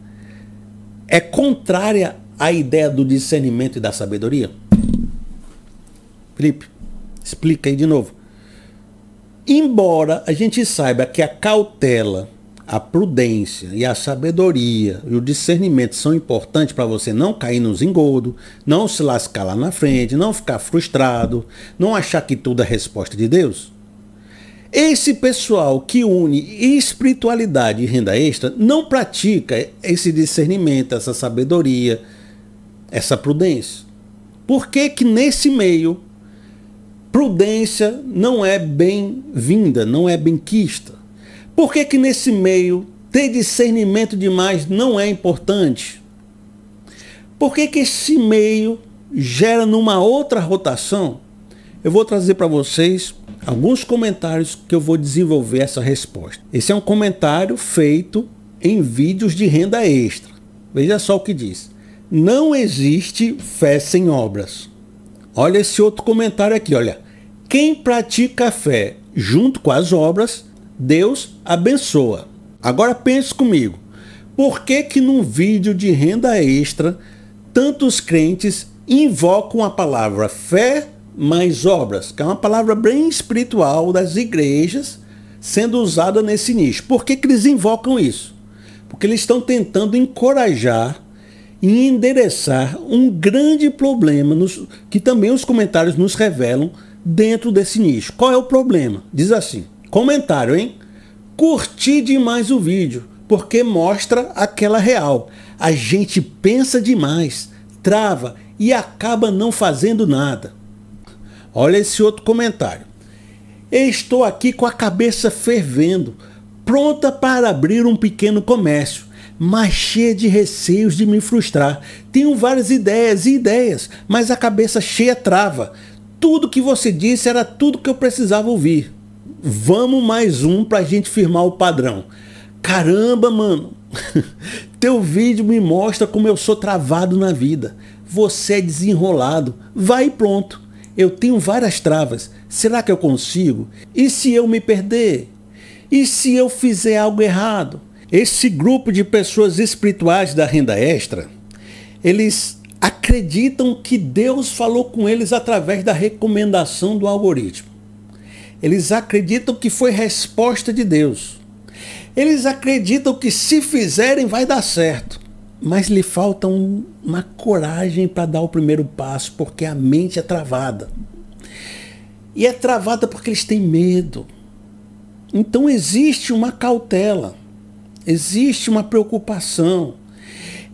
é contrária à ideia do discernimento e da sabedoria? Felipe, explica aí de novo. Embora a gente saiba que a cautela, a prudência e a sabedoria e o discernimento são importantes para você não cair nos engodos, não se lascar lá na frente, não ficar frustrado, não achar que tudo é resposta de Deus, esse pessoal que une espiritualidade e renda extra não pratica esse discernimento, essa sabedoria, essa prudência. Por que que nesse meio prudência não é bem-vinda, não é benquista? Por que que nesse meio ter discernimento demais não é importante? Por que que esse meio gera numa outra rotação? Eu vou trazer para vocês alguns comentários que eu vou desenvolver essa resposta. Esse é um comentário feito em vídeos de renda extra. Veja só o que diz. Não existe fé sem obras. Olha esse outro comentário aqui, olha. Quem pratica a fé junto com as obras, Deus abençoa. Agora pense comigo. Por que que num vídeo de renda extra, tantos crentes invocam a palavra fé mais obras, que é uma palavra bem espiritual das igrejas, sendo usada nesse nicho? Por que que eles invocam isso? Porque eles estão tentando encorajar e endereçar um grande problema, que também os comentários nos revelam, dentro desse nicho. Qual é o problema? Diz assim, comentário, hein? Curti demais o vídeo, porque mostra aquela real. A gente pensa demais, trava e acaba não fazendo nada. Olha esse outro comentário. Estou aqui com a cabeça fervendo, pronta para abrir um pequeno comércio, mas cheia de receios de me frustrar. Tenho várias ideias, mas a cabeça cheia trava. Tudo que você disse era tudo que eu precisava ouvir. Vamos mais um pra gente firmar o padrão. Caramba, mano. Teu vídeo me mostra como eu sou travado na vida. Você é desenrolado. Vai e pronto. Eu tenho várias travas. Será que eu consigo? E se eu me perder? E se eu fizer algo errado? Esse grupo de pessoas espirituais da renda extra, eles acreditam que Deus falou com eles através da recomendação do algoritmo. Eles acreditam que foi resposta de Deus. Eles acreditam que se fizerem vai dar certo. Mas lhe falta uma coragem para dar o primeiro passo, porque a mente é travada. E é travada porque eles têm medo. Então existe uma cautela, existe uma preocupação.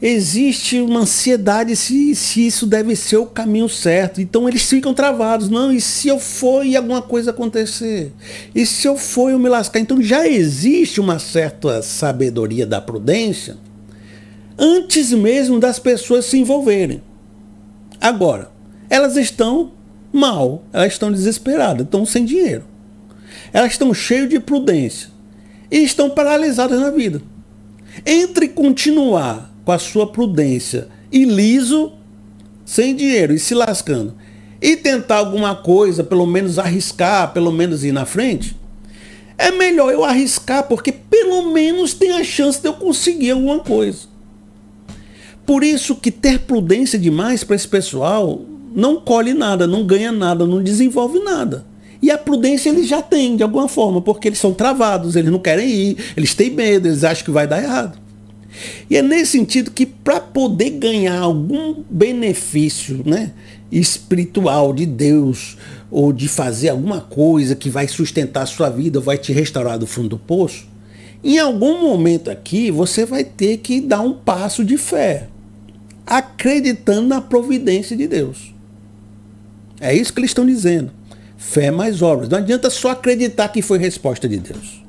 existe uma ansiedade se isso deve ser o caminho certo. Então eles ficam travados. Não, e se eu for e alguma coisa acontecer? E se eu for e eu me lascar? Então já existe uma certa sabedoria da prudência antes mesmo das pessoas se envolverem. Agora, elas estão mal, elas estão desesperadas, estão sem dinheiro. Elas estão cheias de prudência e estão paralisadas na vida. Entre continuar com a sua prudência iliso, sem dinheiro e se lascando, e tentar alguma coisa, pelo menos arriscar, pelo menos ir na frente, é melhor eu arriscar, porque pelo menos tem a chance de eu conseguir alguma coisa. Por isso que ter prudência demais para esse pessoal não colhe nada, não ganha nada, não desenvolve nada. E a prudência eles já têm, de alguma forma, porque eles são travados, eles não querem ir, eles têm medo, eles acham que vai dar errado. E é nesse sentido que para poder ganhar algum benefício, né, espiritual de Deus, ou de fazer alguma coisa que vai sustentar a sua vida, vai te restaurar do fundo do poço, em algum momento aqui você vai ter que dar um passo de fé, acreditando na providência de Deus. É isso que eles estão dizendo. Fé mais obras. Não adianta só acreditar que foi resposta de Deus.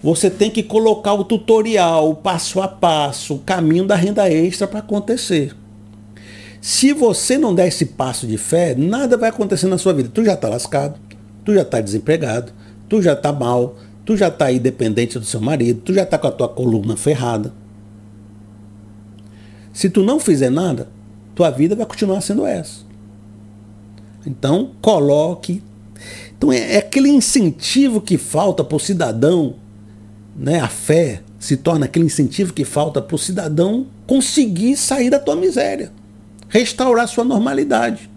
Você tem que colocar o tutorial, o passo a passo, o caminho da renda extra para acontecer. Se você não der esse passo de fé, nada vai acontecer na sua vida. Tu já está lascado, tu já está desempregado, tu já está mal, tu já está aí dependente do seu marido, tu já está com a tua coluna ferrada. Se tu não fizer nada, tua vida vai continuar sendo essa. Então, coloque. Então, é aquele incentivo que falta para o cidadão, né? A fé se torna aquele incentivo que falta para o cidadão conseguir sair da tua miséria, restaurar sua normalidade.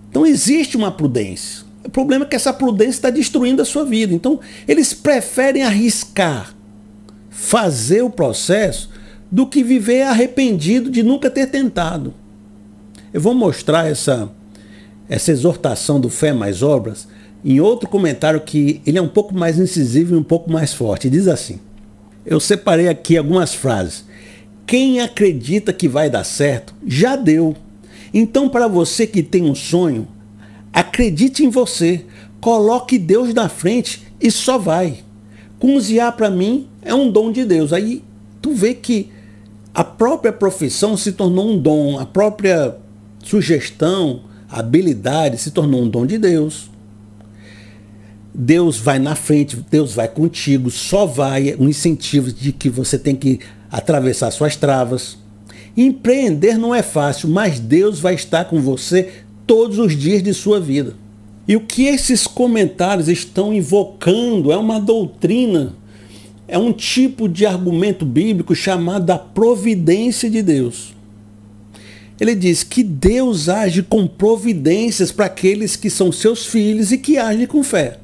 Então, existe uma prudência. O problema é que essa prudência está destruindo a sua vida. Então, eles preferem arriscar fazer o processo do que viver arrependido de nunca ter tentado. Eu vou mostrar essa exortação do fé mais obras em outro comentário que ele é um pouco mais incisivo e um pouco mais forte. Diz assim, eu separei aqui algumas frases. Quem acredita que vai dar certo, já deu. Então, para você que tem um sonho, acredite em você, coloque Deus na frente e só vai. Cozinhar para mim é um dom de Deus. Aí tu vê que a própria profissão se tornou um dom, a própria sugestão, a habilidade se tornou um dom de Deus. Deus vai na frente, Deus vai contigo, só vai, um incentivo de que você tem que atravessar suas travas. Empreender não é fácil, mas Deus vai estar com você todos os dias de sua vida. E o que esses comentários estão invocando é uma doutrina, é um tipo de argumento bíblico chamado a providência de Deus. Ele diz que Deus age com providências para aqueles que são seus filhos e que agem com fé.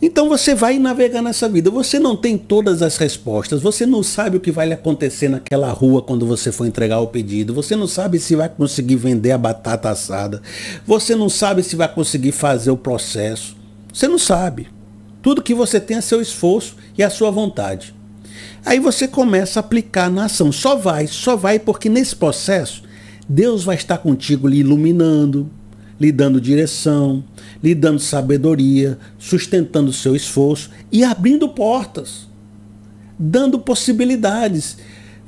Então você vai navegar nessa vida, você não tem todas as respostas, você não sabe o que vai lhe acontecer naquela rua quando você for entregar o pedido, você não sabe se vai conseguir vender a batata assada, você não sabe se vai conseguir fazer o processo, você não sabe. Tudo que você tem é seu esforço e a sua vontade. Aí você começa a aplicar na ação, só vai porque nesse processo Deus vai estar contigo lhe iluminando, lhe dando direção, lhe dando sabedoria, sustentando o seu esforço e abrindo portas, dando possibilidades,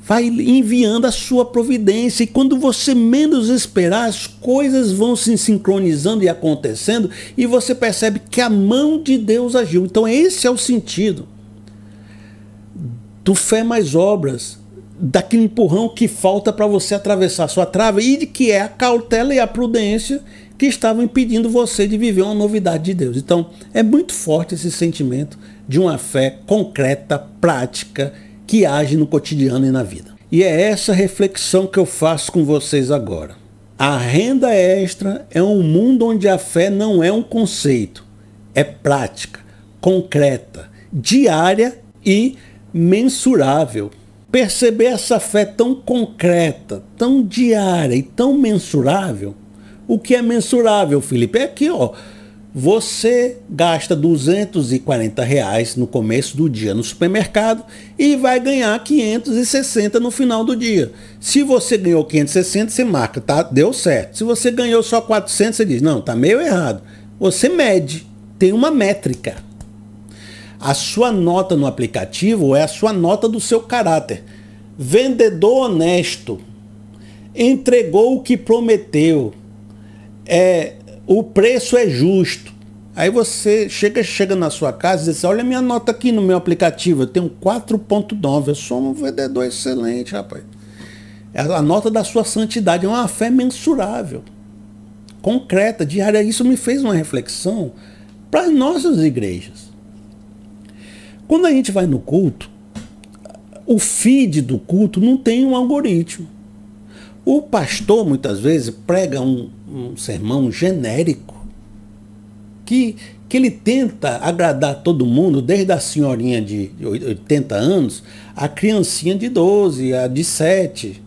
vai enviando a sua providência e quando você menos esperar, as coisas vão se sincronizando e acontecendo e você percebe que a mão de Deus agiu. Então esse é o sentido do fé mais obras, daquele empurrão que falta para você atravessar a sua trava e de que é a cautela e a prudência que estavam impedindo você de viver uma novidade de Deus. Então, é muito forte esse sentimento de uma fé concreta, prática, que age no cotidiano e na vida. E é essa reflexão que eu faço com vocês agora. A renda extra é um mundo onde a fé não é um conceito, é prática, concreta, diária e mensurável. Perceber essa fé tão concreta, tão diária e tão mensurável. O que é mensurável, Felipe? É aqui, ó. Você gasta R$ 240 no começo do dia no supermercado e vai ganhar 560 no final do dia. Se você ganhou 560, você marca, tá? Deu certo. Se você ganhou só 400, você diz, não, tá meio errado. Você mede, tem uma métrica. A sua nota no aplicativo é a sua nota do seu caráter. Vendedor honesto, entregou o que prometeu, o preço é justo. Aí você chega na sua casa e diz assim, olha a minha nota aqui no meu aplicativo, eu tenho 4.9, eu sou um vendedor excelente, rapaz. A nota da sua santidade é uma fé mensurável, concreta, diária. Isso me fez uma reflexão para as nossas igrejas. Quando a gente vai no culto, o feed do culto não tem um algoritmo. O pastor, muitas vezes, prega um sermão genérico, que ele tenta agradar todo mundo, desde a senhorinha de 80 anos, a criancinha de 12, a de 7,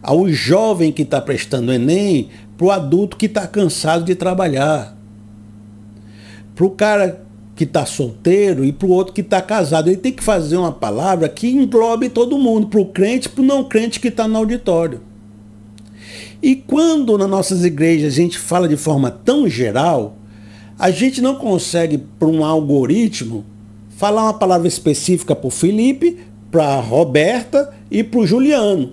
ao jovem que está prestando Enem, para o adulto que está cansado de trabalhar, para o cara que está solteiro e para o outro que está casado. Ele tem que fazer uma palavra que englobe todo mundo, para o crente e para o não crente que está no auditório. E quando nas nossas igrejas a gente fala de forma tão geral, a gente não consegue, por um algoritmo, falar uma palavra específica para o Felipe, para a Roberta e para o Juliano.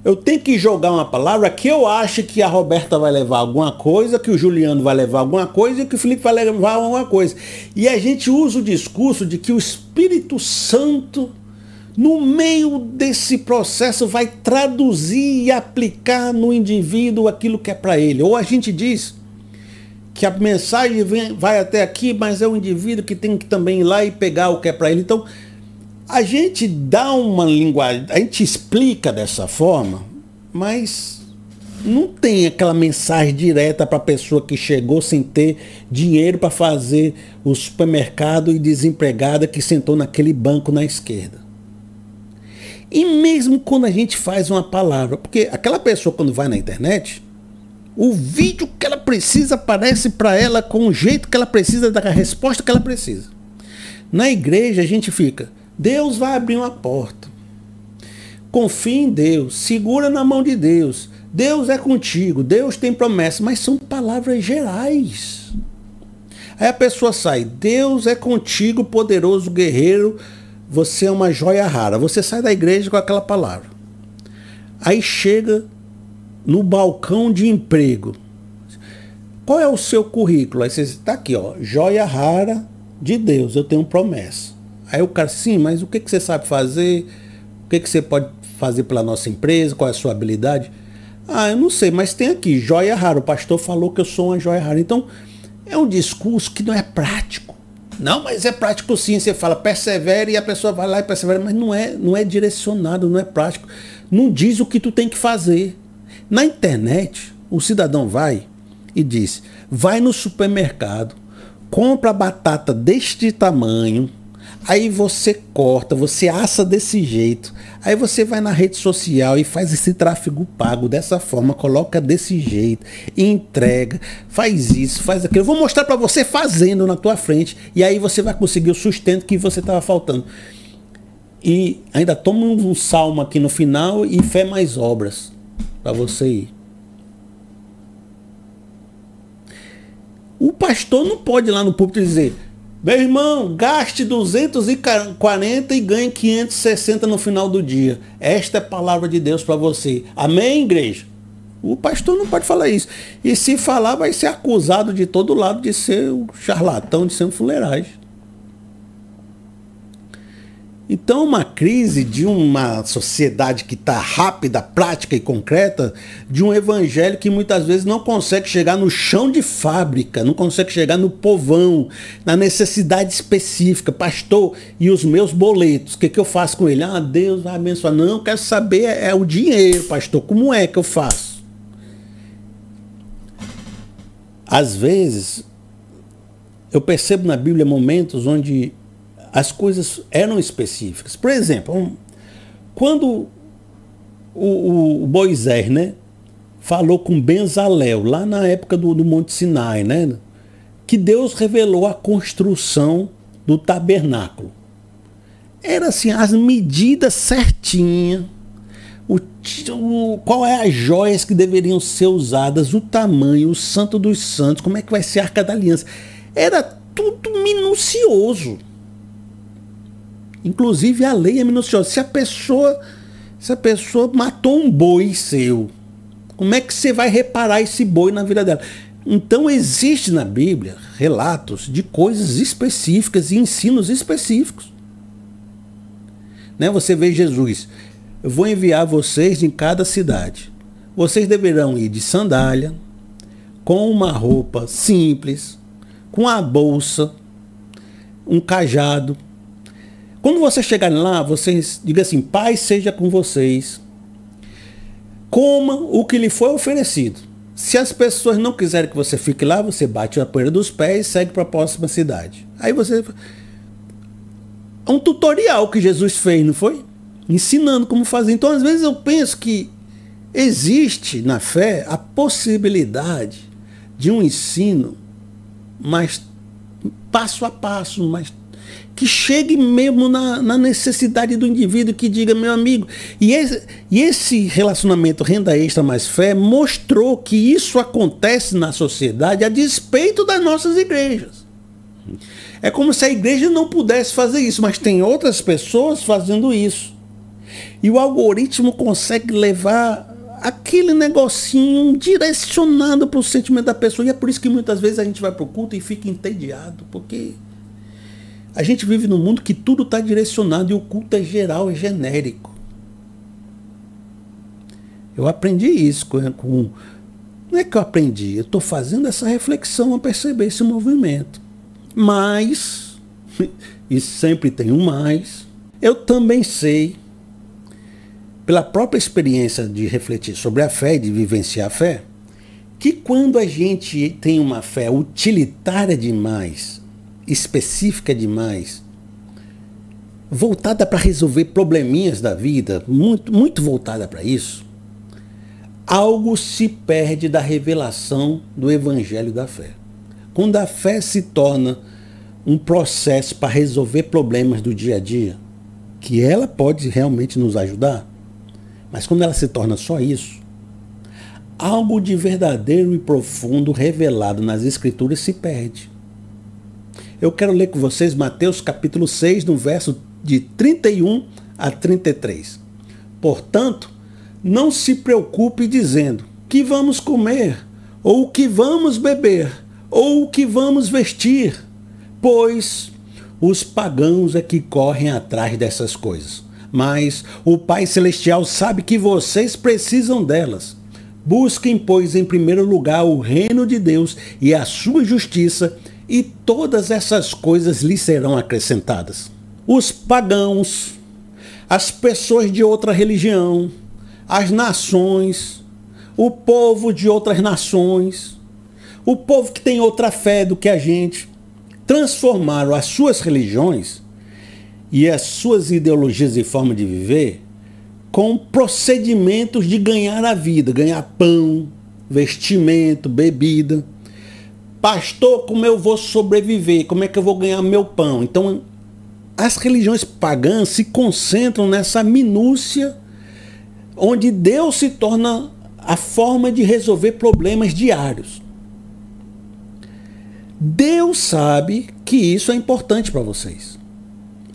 Eu tenho que jogar uma palavra que eu acho que a Roberta vai levar alguma coisa, que o Juliano vai levar alguma coisa e que o Felipe vai levar alguma coisa. E a gente usa o discurso de que o Espírito Santo, no meio desse processo, vai traduzir e aplicar no indivíduo aquilo que é para ele. Ou a gente diz que a mensagem vai até aqui, mas é o indivíduo que tem que também ir lá e pegar o que é para ele. Então, a gente dá uma linguagem, a gente explica dessa forma, mas não tem aquela mensagem direta para a pessoa que chegou sem ter dinheiro para fazer o supermercado e desempregada que sentou naquele banco na esquerda. E mesmo quando a gente faz uma palavra, porque aquela pessoa quando vai na internet, o vídeo que ela precisa aparece para ela com o jeito que ela precisa, da resposta que ela precisa. Na igreja a gente fica, Deus vai abrir uma porta. Confia em Deus, segura na mão de Deus. Deus é contigo, Deus tem promessa, mas são palavras gerais. Aí a pessoa sai, Deus é contigo, poderoso guerreiro, você é uma joia rara. Você sai da igreja com aquela palavra. Aí chega no balcão de emprego. Qual é o seu currículo? Aí você está aqui, ó, joia rara de Deus, eu tenho promessa. Aí o cara, sim, mas o que você sabe fazer? O que você pode fazer pela nossa empresa? Qual é a sua habilidade? Ah, eu não sei, mas tem aqui, joia rara. O pastor falou que eu sou uma joia rara. Então, é um discurso que não é prático. Não, mas é prático sim. Você fala, persevere, e a pessoa vai lá e persevera, mas não é direcionado, não é prático. Não diz o que tu tem que fazer. Na internet, o cidadão vai e diz, vai no supermercado, compra batata deste tamanho, aí você corta, você assa desse jeito, aí você vai na rede social e faz esse tráfego pago dessa forma, coloca desse jeito, entrega, faz isso, faz aquilo. Eu vou mostrar para você fazendo na tua frente, e aí você vai conseguir o sustento que você estava faltando. E ainda toma um salmo aqui no final e fé mais obras para você ir. O pastor não pode ir lá no púlpito dizer, meu irmão, gaste 240 e ganhe 560 no final do dia. Esta é a palavra de Deus para você. Amém, igreja? O pastor não pode falar isso. E se falar, vai ser acusado de todo lado de ser um charlatão, de ser um fuleiragem. Então, uma crise de uma sociedade que está rápida, prática e concreta, de um evangelho que muitas vezes não consegue chegar no chão de fábrica, não consegue chegar no povão, na necessidade específica. Pastor, e os meus boletos, o que eu faço com ele? Ah, Deus vai abençoar. Não, eu quero saber é o dinheiro, pastor, como é que eu faço? Às vezes, eu percebo na Bíblia momentos onde as coisas eram específicas. Por exemplo, quando o Moisés, né, falou com Bezalel, lá na época do Monte Sinai, né? Que Deus revelou a construção do tabernáculo. Era assim, as medidas certinhas, qual é as joias que deveriam ser usadas, o tamanho, o santo dos santos, como é que vai ser a Arca da Aliança. Era tudo minucioso. Inclusive a lei é minuciosa. Se a pessoa matou um boi seu, como é que você vai reparar esse boi na vida dela? Então existe na Bíblia relatos de coisas específicas e ensinos específicos. Né? Você vê Jesus: eu vou enviar vocês em cada cidade. Vocês deverão ir de sandália, com uma roupa simples, com a bolsa, um cajado. Quando vocês chegarem lá, vocês digam assim: paz seja com vocês. Coma o que lhe foi oferecido. Se as pessoas não quiserem que você fique lá, você bate a poeira dos pés e segue para a próxima cidade. Aí você... É um tutorial que Jesus fez, não foi? Ensinando como fazer. Então, às vezes eu penso que existe na fé a possibilidade de um ensino mais passo a passo, mais que chegue mesmo na necessidade do indivíduo, que diga: meu amigo, e esse relacionamento renda extra mais fé mostrou que isso acontece na sociedade a despeito das nossas igrejas. É como se a igreja não pudesse fazer isso, mas tem outras pessoas fazendo isso. E o algoritmo consegue levar aquele negocinho direcionado para o sentimento da pessoa. E é por isso que muitas vezes a gente vai para o culto e fica entediado, porque a gente vive num mundo que tudo está direcionado e o culto é geral, é genérico. Eu aprendi isso não é que eu aprendi, eu estou fazendo essa reflexão a perceber esse movimento. Mas, e sempre tem um mais, eu também sei, pela própria experiência de refletir sobre a fé e de vivenciar a fé, que quando a gente tem uma fé utilitária demais, específica demais, voltada para resolver probleminhas da vida, muito voltada para isso, algo se perde da revelação do evangelho da fé. Quando a fé se torna um processo para resolver problemas do dia a dia, que ela pode realmente nos ajudar, mas quando ela se torna só isso, algo de verdadeiro e profundo revelado nas Escrituras se perde. Eu quero ler com vocês Mateus capítulo 6, no verso de 31 a 33. Portanto, não se preocupe dizendo: que vamos comer, ou o que vamos beber, ou o que vamos vestir, pois os pagãos é que correm atrás dessas coisas. Mas o Pai Celestial sabe que vocês precisam delas. Busquem, pois, em primeiro lugar o reino de Deus e a sua justiça, e todas essas coisas lhe serão acrescentadas. Os pagãos, as pessoas de outra religião, as nações, o povo de outras nações, o povo que tem outra fé do que a gente, transformaram as suas religiões e as suas ideologias e forma de viver com procedimentos de ganhar a vida, ganhar pão, vestimento, bebida. Pastor, como eu vou sobreviver? Como é que eu vou ganhar meu pão? Então, as religiões pagãs se concentram nessa minúcia, onde Deus se torna a forma de resolver problemas diários. Deus sabe que isso é importante para vocês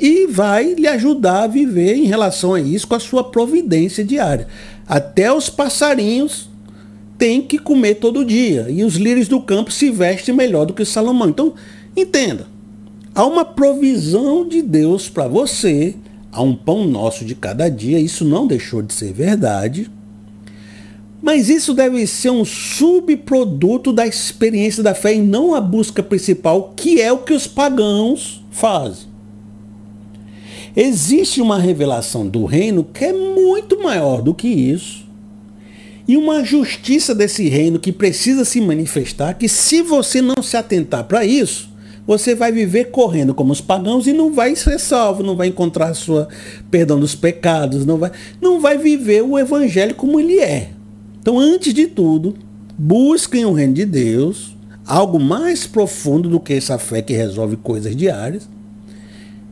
e vai lhe ajudar a viver em relação a isso com a sua providência diária. Até os passarinhos têm que comer todo dia e os lírios do campo se vestem melhor do que Salomão. Então, entenda, há uma provisão de Deus para você, há um pão nosso de cada dia, isso não deixou de ser verdade, mas isso deve ser um subproduto da experiência da fé e não a busca principal, que é o que os pagãos fazem. Existe uma revelação do reino que é muito maior do que isso, e uma justiça desse reino que precisa se manifestar, que se você não se atentar para isso, você vai viver correndo como os pagãos e não vai ser salvo, não vai encontrar a sua perdão dos pecados, não vai viver o evangelho como ele é. Então, antes de tudo, busquem o reino de Deus, algo mais profundo do que essa fé que resolve coisas diárias,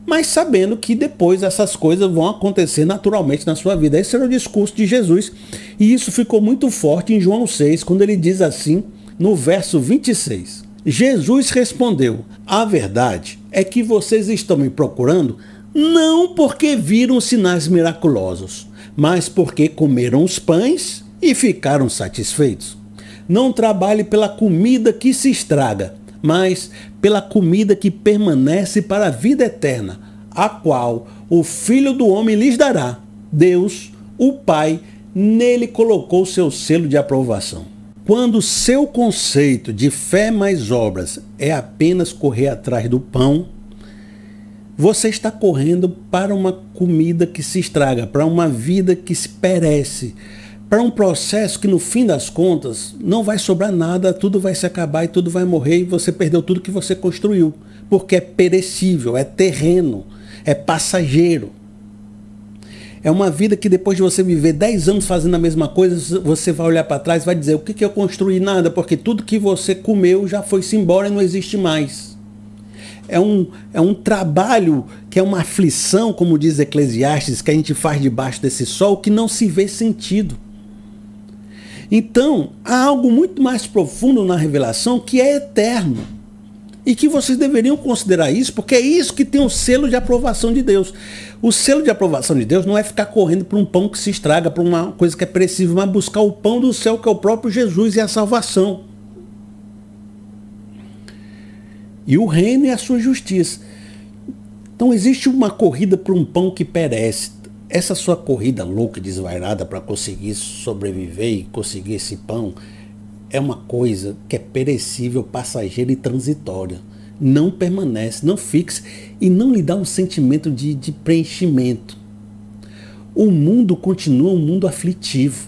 mas sabendo que depois essas coisas vão acontecer naturalmente na sua vida. Esse era o discurso de Jesus, e isso ficou muito forte em João 6, quando ele diz assim, no verso 26. Jesus respondeu: a verdade é que vocês estão me procurando não porque viram sinais miraculosos, mas porque comeram os pães e ficaram satisfeitos. Não trabalhe pela comida que se estraga, mas pela comida que permanece para a vida eterna, a qual o Filho do Homem lhes dará. Deus, o Pai, nele colocou seu selo de aprovação. Quando seu conceito de fé mais obras é apenas correr atrás do pão, você está correndo para uma comida que se estraga, para uma vida que se perece, para um processo que no fim das contas não vai sobrar nada, tudo vai se acabar e tudo vai morrer e você perdeu tudo que você construiu, porque é perecível, é terreno, é passageiro. É uma vida que depois de você viver 10 anos fazendo a mesma coisa, você vai olhar para trás e vai dizer: o que eu construí? Nada, porque tudo que você comeu já foi-se embora e não existe mais. É um trabalho que é uma aflição, como diz Eclesiastes, que a gente faz debaixo desse sol, que não se vê sentido. Então, há algo muito mais profundo na revelação que é eterno. E que vocês deveriam considerar isso, porque é isso que tem o selo de aprovação de Deus. O selo de aprovação de Deus não é ficar correndo para um pão que se estraga, para uma coisa que é perecível, mas buscar o pão do céu, que é o próprio Jesus e a salvação. E o reino é a sua justiça. Então existe uma corrida por um pão que perece. Essa sua corrida louca, desvairada para conseguir sobreviver e conseguir esse pão, é uma coisa que é perecível, passageira e transitória. Não permanece, não fixa e não lhe dá um sentimento de preenchimento. O mundo continua um mundo aflitivo.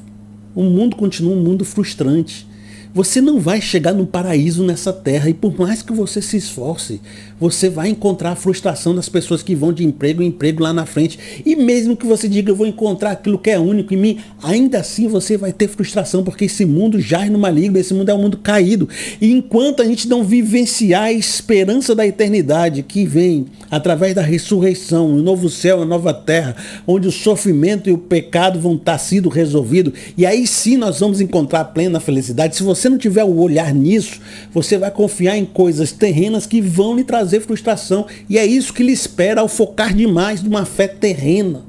O mundo continua um mundo frustrante. Você não vai chegar no paraíso nessa terra e por mais que você se esforce, você vai encontrar a frustração das pessoas que vão de emprego em emprego lá na frente. E mesmo que você diga: eu vou encontrar aquilo que é único em mim, ainda assim você vai ter frustração, porque esse mundo jaz no maligno, esse mundo é um mundo caído. E enquanto a gente não vivenciar a esperança da eternidade que vem através da ressurreição, o novo céu, a nova terra, onde o sofrimento e o pecado vão estar sido resolvidos, e aí sim nós vamos encontrar a plena felicidade. Se você não tiver o olhar nisso, você vai confiar em coisas terrenas que vão lhe trazer frustração. E é isso que lhe espera ao focar demais numa fé terrena,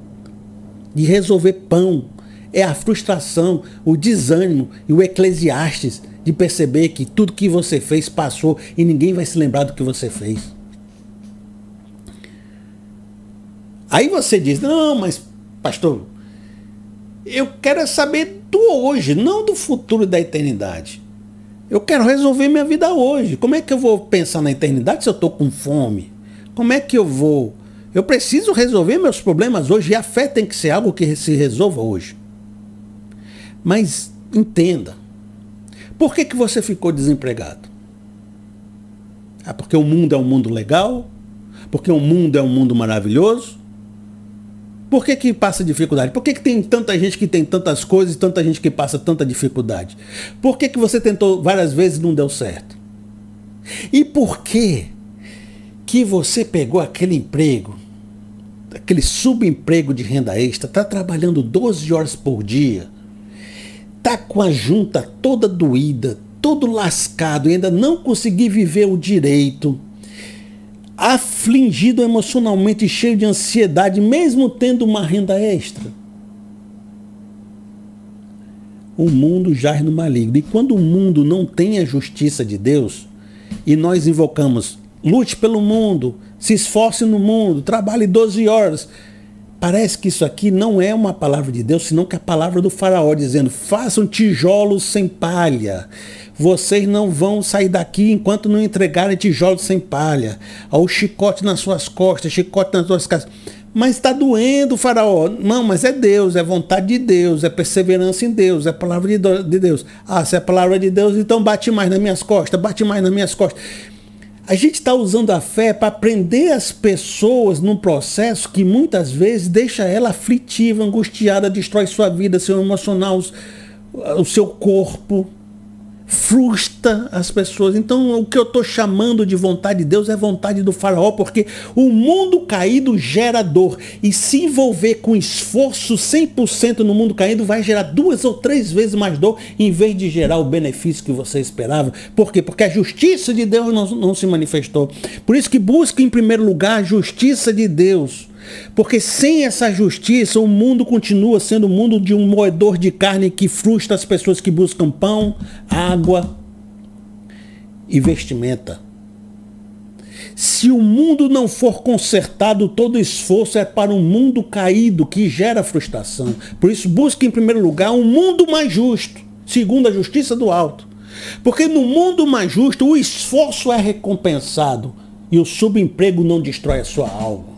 de resolver pão. É a frustração, o desânimo e o Eclesiastes de perceber que tudo que você fez passou e ninguém vai se lembrar do que você fez. Aí você diz: não, mas pastor, eu quero saber do hoje, não do futuro da eternidade. Eu quero resolver minha vida hoje. Como é que eu vou pensar na eternidade se eu estou com fome? Como é que eu vou? Eu preciso resolver meus problemas hoje e a fé tem que ser algo que se resolva hoje. Mas entenda, por que você ficou desempregado? Porque o mundo é um mundo legal? Porque o mundo é um mundo maravilhoso? Por que passa dificuldade? Por que tem tanta gente que tem tantas coisas e tanta gente que passa tanta dificuldade? Por que você tentou várias vezes e não deu certo? E por que você pegou aquele emprego, aquele subemprego de renda extra, está trabalhando 12 horas por dia, está com a junta toda doída, todo lascado e ainda não conseguiu viver o direito, afligido emocionalmente, cheio de ansiedade, mesmo tendo uma renda extra? O mundo jaz no maligno. E quando o mundo não tem a justiça de Deus, e nós invocamos: lute pelo mundo, se esforce no mundo, trabalhe 12 horas. Parece que isso aqui não é uma palavra de Deus, senão que é a palavra do faraó, dizendo: façam tijolos sem palha. Vocês não vão sair daqui enquanto não entregarem tijolos sem palha. O chicote nas suas costas, chicote nas suas casas. Mas está doendo, faraó. Não, mas é Deus, é vontade de Deus, é perseverança em Deus, é palavra de Deus. Ah, se é palavra de Deus, então bate mais nas minhas costas, bate mais nas minhas costas. A gente está usando a fé para prender as pessoas num processo que muitas vezes deixa ela aflitiva, angustiada, destrói sua vida, seu emocional, o seu corpo, frustra as pessoas. Então o que eu estou chamando de vontade de Deus é vontade do faraó, porque o mundo caído gera dor, e se envolver com esforço 100% no mundo caído vai gerar 2 ou 3 vezes mais dor, em vez de gerar o benefício que você esperava. Por quê? Porque a justiça de Deus não se manifestou. Por isso que busca em primeiro lugar a justiça de Deus, porque sem essa justiça o mundo continua sendo o mundo de um moedor de carne que frustra as pessoas que buscam pão, água e vestimenta. Se o mundo não for consertado, todo esforço é para um mundo caído que gera frustração. Por isso busca em primeiro lugar um mundo mais justo, segundo a justiça do alto. Porque no mundo mais justo o esforço é recompensado e o subemprego não destrói a sua alma.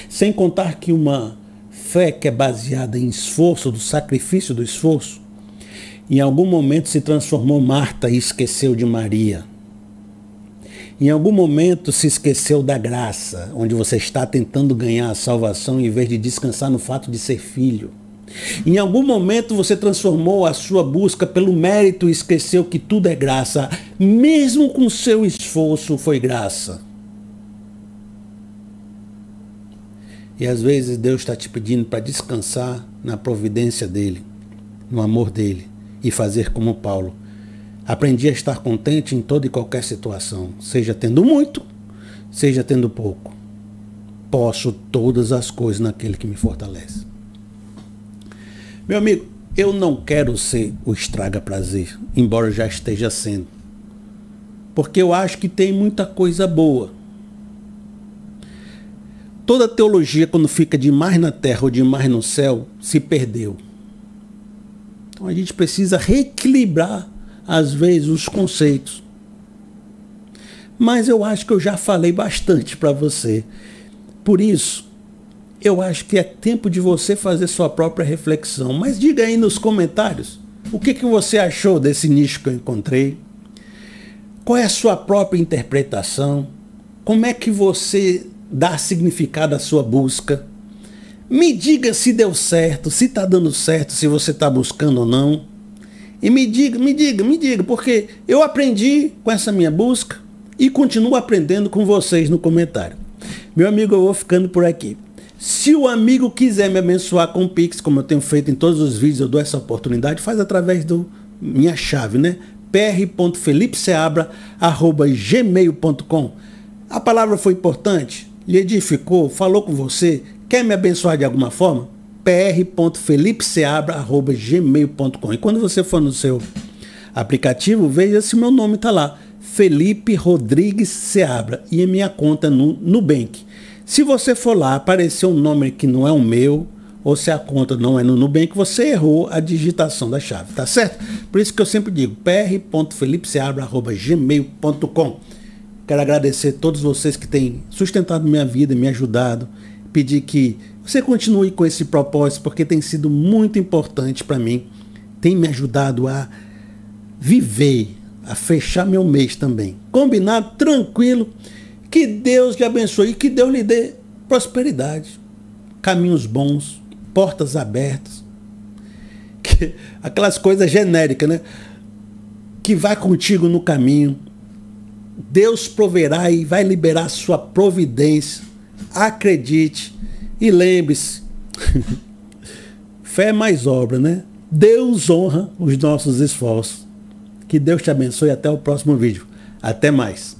Sem contar que uma fé que é baseada em esforço, do sacrifício do esforço, em algum momento se transformou Marta e esqueceu de Maria. Em algum momento se esqueceu da graça, onde você está tentando ganhar a salvação em vez de descansar no fato de ser filho. Em algum momento você transformou a sua busca pelo mérito e esqueceu que tudo é graça. Mesmo com seu esforço foi graça. E às vezes Deus está te pedindo para descansar na providência dele, no amor dele, e fazer como Paulo. Aprendi a estar contente em toda e qualquer situação, seja tendo muito, seja tendo pouco. Posso todas as coisas naquele que me fortalece. Meu amigo, eu não quero ser o estraga-prazer, embora eu já esteja sendo. Porque eu acho que tem muita coisa boa. Toda teologia, quando fica demais na terra ou demais no céu, se perdeu. Então a gente precisa reequilibrar, às vezes, os conceitos. Mas eu acho que eu já falei bastante para você. Por isso, eu acho que é tempo de você fazer sua própria reflexão. Mas diga aí nos comentários, o que você achou desse nicho que eu encontrei? Qual é a sua própria interpretação? Como é que você dá significado à sua busca? Me diga se deu certo, se está dando certo, se você está buscando ou não. E me diga, porque eu aprendi com essa minha busca e continuo aprendendo com vocês no comentário. Meu amigo, eu vou ficando por aqui. Se o amigo quiser me abençoar com o Pix, como eu tenho feito em todos os vídeos, eu dou essa oportunidade, faz através da minha chave, né? pr.felipeseabra@gmail.com. A palavra foi importante? Lhe edificou? Falou com você? Quer me abençoar de alguma forma? pr.felipeseabra@gmail.com. E quando você for no seu aplicativo, veja se meu nome está lá. Felipe Rodrigues Seabra. E a minha conta no Nubank. Se você for lá, aparecer um nome que não é o meu, ou se a conta não é no Nubank, você errou a digitação da chave, tá certo? Por isso que eu sempre digo, pr.felipeseabra@gmail.com. Quero agradecer a todos vocês que têm sustentado minha vida, me ajudado. Pedir que você continue com esse propósito, porque tem sido muito importante para mim. Tem me ajudado a viver, a fechar meu mês também. Combinado? Tranquilo? Que Deus lhe abençoe e que Deus lhe dê prosperidade. Caminhos bons, portas abertas. Aquelas coisas genéricas, né? Que vai contigo no caminho. Deus proverá e vai liberar sua providência. Acredite e lembre-se, fé mais obra, né? Deus honra os nossos esforços. Que Deus te abençoe e até o próximo vídeo. Até mais.